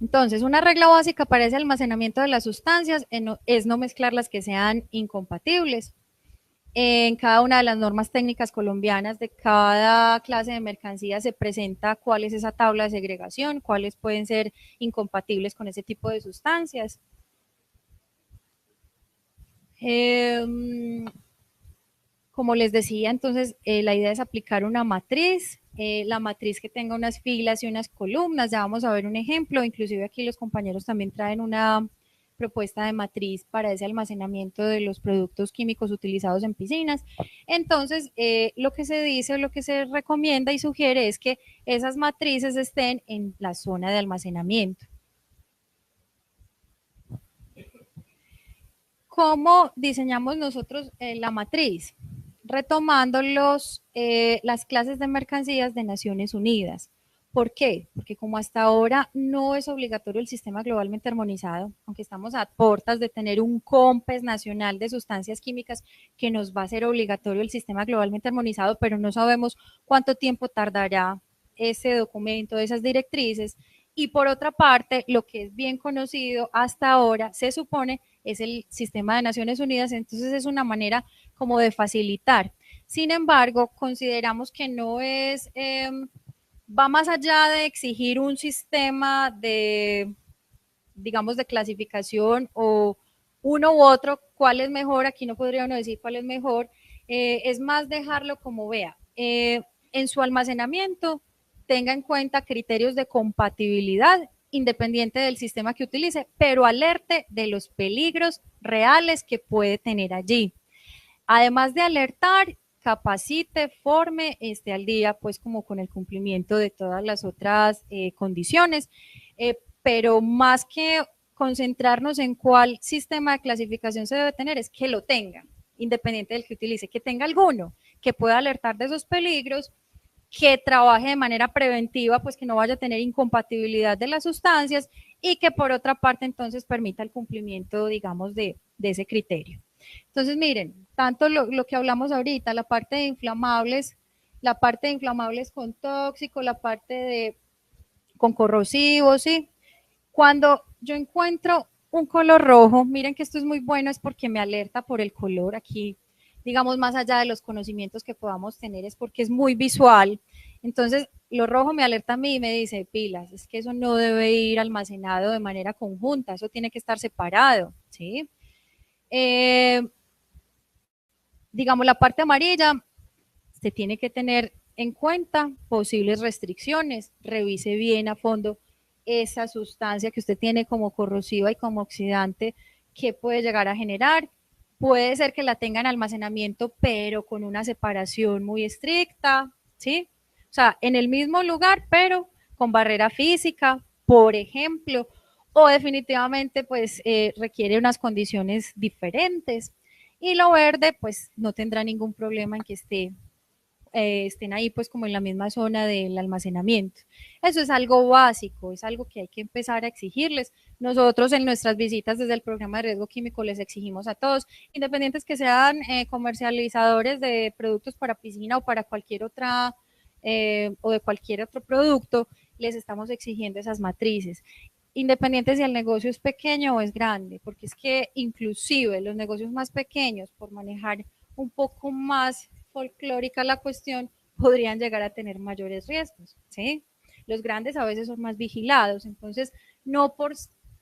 Speaker 1: Entonces, una regla básica para ese almacenamiento de las sustancias es no mezclar las que sean incompatibles. En cada una de las normas técnicas colombianas de cada clase de mercancía se presenta cuál es esa tabla de segregación, cuáles pueden ser incompatibles con ese tipo de sustancias. Como les decía, entonces la idea es aplicar una matriz la matriz que tenga unas filas y unas columnas. Ya vamos a ver un ejemplo, inclusive aquí los compañeros también traen una propuesta de matriz para ese almacenamiento de los productos químicos utilizados en piscinas. Entonces, lo que se dice o lo que se recomienda y sugiere es que esas matrices estén en la zona de almacenamiento. ¿Cómo diseñamos nosotros la matriz? Retomando las clases de mercancías de Naciones Unidas. ¿Por qué? Porque como hasta ahora no es obligatorio el sistema globalmente armonizado, aunque estamos a puertas de tener un COMPES nacional de sustancias químicas que nos va a ser obligatorio el sistema globalmente armonizado, pero no sabemos cuánto tiempo tardará ese documento, esas directrices. Y por otra parte, lo que es bien conocido hasta ahora, se supone, es el sistema de Naciones Unidas, entonces es una manera como de facilitar. Sin embargo, consideramos que no es, va más allá de exigir un sistema de, digamos, de clasificación o uno u otro, cuál es mejor, aquí no podría uno decir cuál es mejor, es más dejarlo como vea. En su almacenamiento, tenga en cuenta criterios de compatibilidad independiente del sistema que utilice, pero alerte de los peligros reales que puede tener allí. Además de alertar, capacite, forme, esté al día, pues como con el cumplimiento de todas las otras condiciones, pero más que concentrarnos en cuál sistema de clasificación se debe tener, es que lo tenga, independiente del que utilice, que tenga alguno, que pueda alertar de esos peligros, que trabaje de manera preventiva, pues que no vaya a tener incompatibilidad de las sustancias y que por otra parte entonces permita el cumplimiento, digamos, de ese criterio. Entonces, miren, tanto lo que hablamos ahorita, la parte de inflamables con tóxico, la parte de con corrosivos, ¿sí? Cuando yo encuentro un color rojo, miren que esto es muy bueno, es porque me alerta por el color aquí, digamos, más allá de los conocimientos que podamos tener, es porque es muy visual. Entonces, lo rojo me alerta a mí y me dice, pilas, es que eso no debe ir almacenado de manera conjunta, eso tiene que estar separado, ¿sí? Digamos, la parte amarilla, se tiene que tener en cuenta posibles restricciones, revise bien a fondo esa sustancia que usted tiene como corrosiva y como oxidante que puede llegar a generar. Puede ser que la tenga en almacenamiento, pero con una separación muy estricta, ¿sí? O sea, en el mismo lugar, pero con barrera física, por ejemplo, o definitivamente pues requiere unas condiciones diferentes. Y lo verde pues no tendrá ningún problema en que estén ahí pues como en la misma zona del almacenamiento. Eso es algo básico, es algo que hay que empezar a exigirles. Nosotros en nuestras visitas desde el programa de riesgo químico les exigimos a todos, independientes que sean comercializadores de productos para piscina o para cualquier otra o de cualquier otro producto, les estamos exigiendo esas matrices, independientes si el negocio es pequeño o es grande, porque es que inclusive los negocios más pequeños, por manejar un poco más folclórica la cuestión, podrían llegar a tener mayores riesgos, ¿sí? Los grandes a veces son más vigilados, entonces no por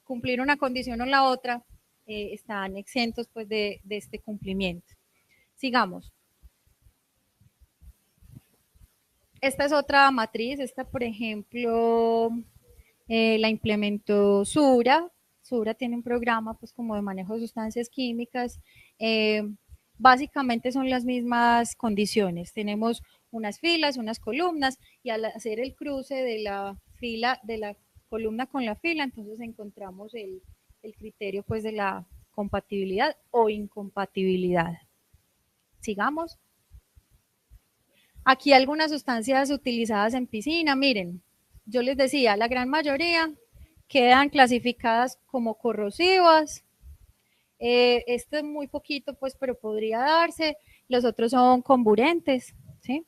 Speaker 1: cumplir una condición o la otra están exentos pues de este cumplimiento. Sigamos. Esta es otra matriz, esta por ejemplo la implementó Sura. Sura tiene un programa pues como de manejo de sustancias químicas. Básicamente son las mismas condiciones. Tenemos unas filas, unas columnas y al hacer el cruce de la fila, de la columna con la fila, entonces encontramos el criterio pues de la compatibilidad o incompatibilidad. Sigamos. Aquí algunas sustancias utilizadas en piscina, miren, yo les decía, la gran mayoría quedan clasificadas como corrosivas. Esto es muy poquito, pues, pero podría darse. Los otros son comburentes, ¿sí?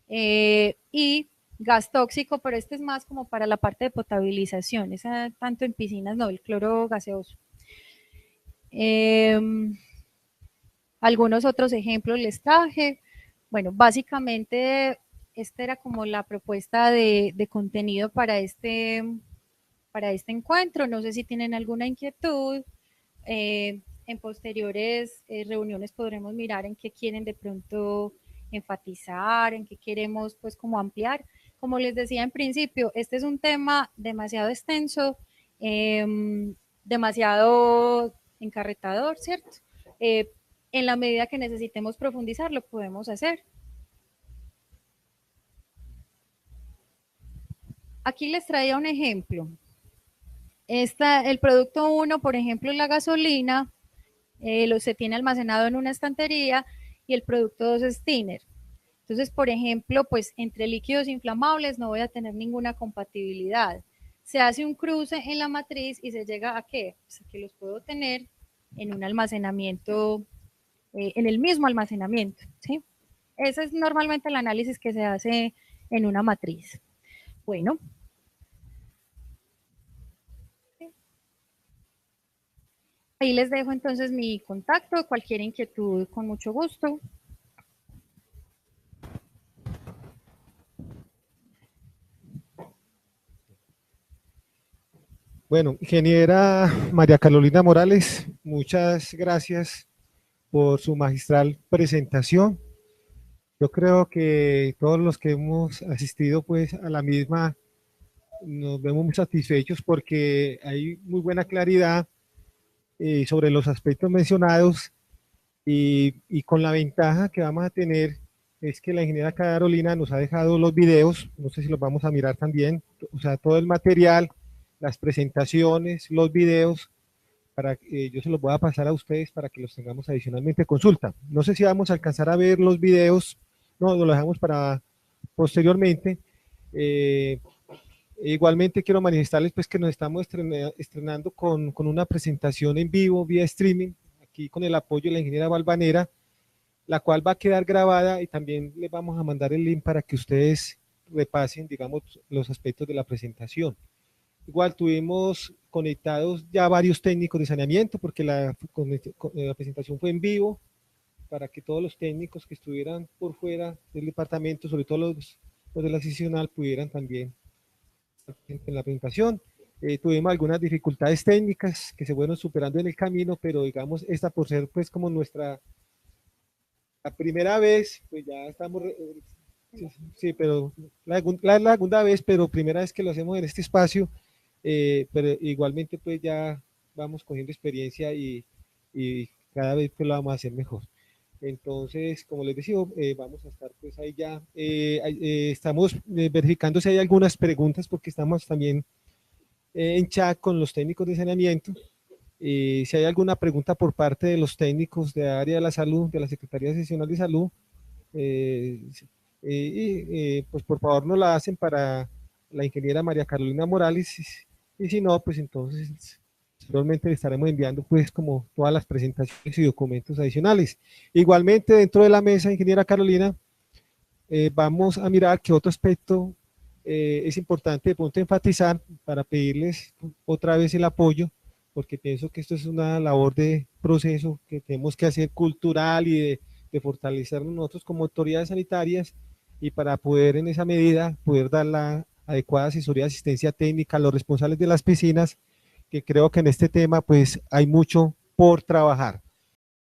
Speaker 1: Y gas tóxico, pero este es más como para la parte de potabilización, esa tanto en piscinas no, el cloro gaseoso. Algunos otros ejemplos les traje. Bueno, básicamente esta era como la propuesta de contenido para este encuentro. No sé si tienen alguna inquietud. En posteriores reuniones podremos mirar en qué quieren de pronto enfatizar, en qué queremos pues como ampliar. Como les decía en principio, este es un tema demasiado extenso, demasiado encarretador, ¿cierto? En la medida que necesitemos profundizar, lo podemos hacer. Aquí les traía un ejemplo. El producto 1, por ejemplo, la gasolina, se tiene almacenado en una estantería y el producto 2 es thinner. Entonces, por ejemplo, pues entre líquidos inflamables no voy a tener ninguna compatibilidad. Se hace un cruce en la matriz y se llega a qué? Pues a que los puedo tener en un almacenamiento, en el mismo almacenamiento, ¿sí? Ese es normalmente el análisis que se hace en una matriz. Bueno. Ahí les dejo entonces mi contacto, cualquier inquietud, con mucho gusto.
Speaker 6: Bueno, ingeniera María Carolina Morales, muchas gracias por su magistral presentación. Yo creo que todos los que hemos asistido pues a la misma nos vemos muy satisfechos porque hay muy buena claridad sobre los aspectos mencionados y con la ventaja que vamos a tener es que la ingeniera Carolina nos ha dejado los videos, no sé si los vamos a mirar también, o sea, todo el material, las presentaciones, los videos, para que yo se los voy a pasar a ustedes para que los tengamos adicionalmente en consulta. No sé si vamos a alcanzar a ver los videos, no, lo dejamos para posteriormente. Igualmente quiero manifestarles pues que nos estamos estrenando con una presentación en vivo vía streaming, aquí con el apoyo de la ingeniera Valvanera, la cual va a quedar grabada y también les vamos a mandar el link para que ustedes repasen, digamos, los aspectos de la presentación. Igual tuvimos conectados ya varios técnicos de saneamiento porque la presentación fue en vivo para que todos los técnicos que estuvieran por fuera del departamento, sobre todo los de la seccional, pudieran también en la presentación. Tuvimos algunas dificultades técnicas que se fueron superando en el camino, pero digamos, esta por ser pues como nuestra la primera vez, pues ya estamos, sí, pero la segunda vez, pero primera vez que lo hacemos en este espacio, pero igualmente pues ya vamos cogiendo experiencia y cada vez pues lo vamos a hacer mejor. Entonces, como les decía, vamos a estar pues ahí ya, estamos verificando si hay algunas preguntas porque estamos también en chat con los técnicos de saneamiento. Si hay alguna pregunta por parte de los técnicos de área de la salud, de la Secretaría Seccional de Salud, pues por favor nos la hacen para la ingeniera María Carolina Morales y si no, pues entonces probablemente le estaremos enviando pues como todas las presentaciones y documentos adicionales. Igualmente dentro de la mesa, ingeniera Carolina, vamos a mirar qué otro aspecto es importante de pronto enfatizar para pedirles otra vez el apoyo, porque pienso que esto es una labor de proceso que tenemos que hacer cultural y de fortalecernos nosotros como autoridades sanitarias y para poder en esa medida poder dar la adecuada asesoría y asistencia técnica a los responsables de las piscinas, que creo que en este tema pues hay mucho por trabajar.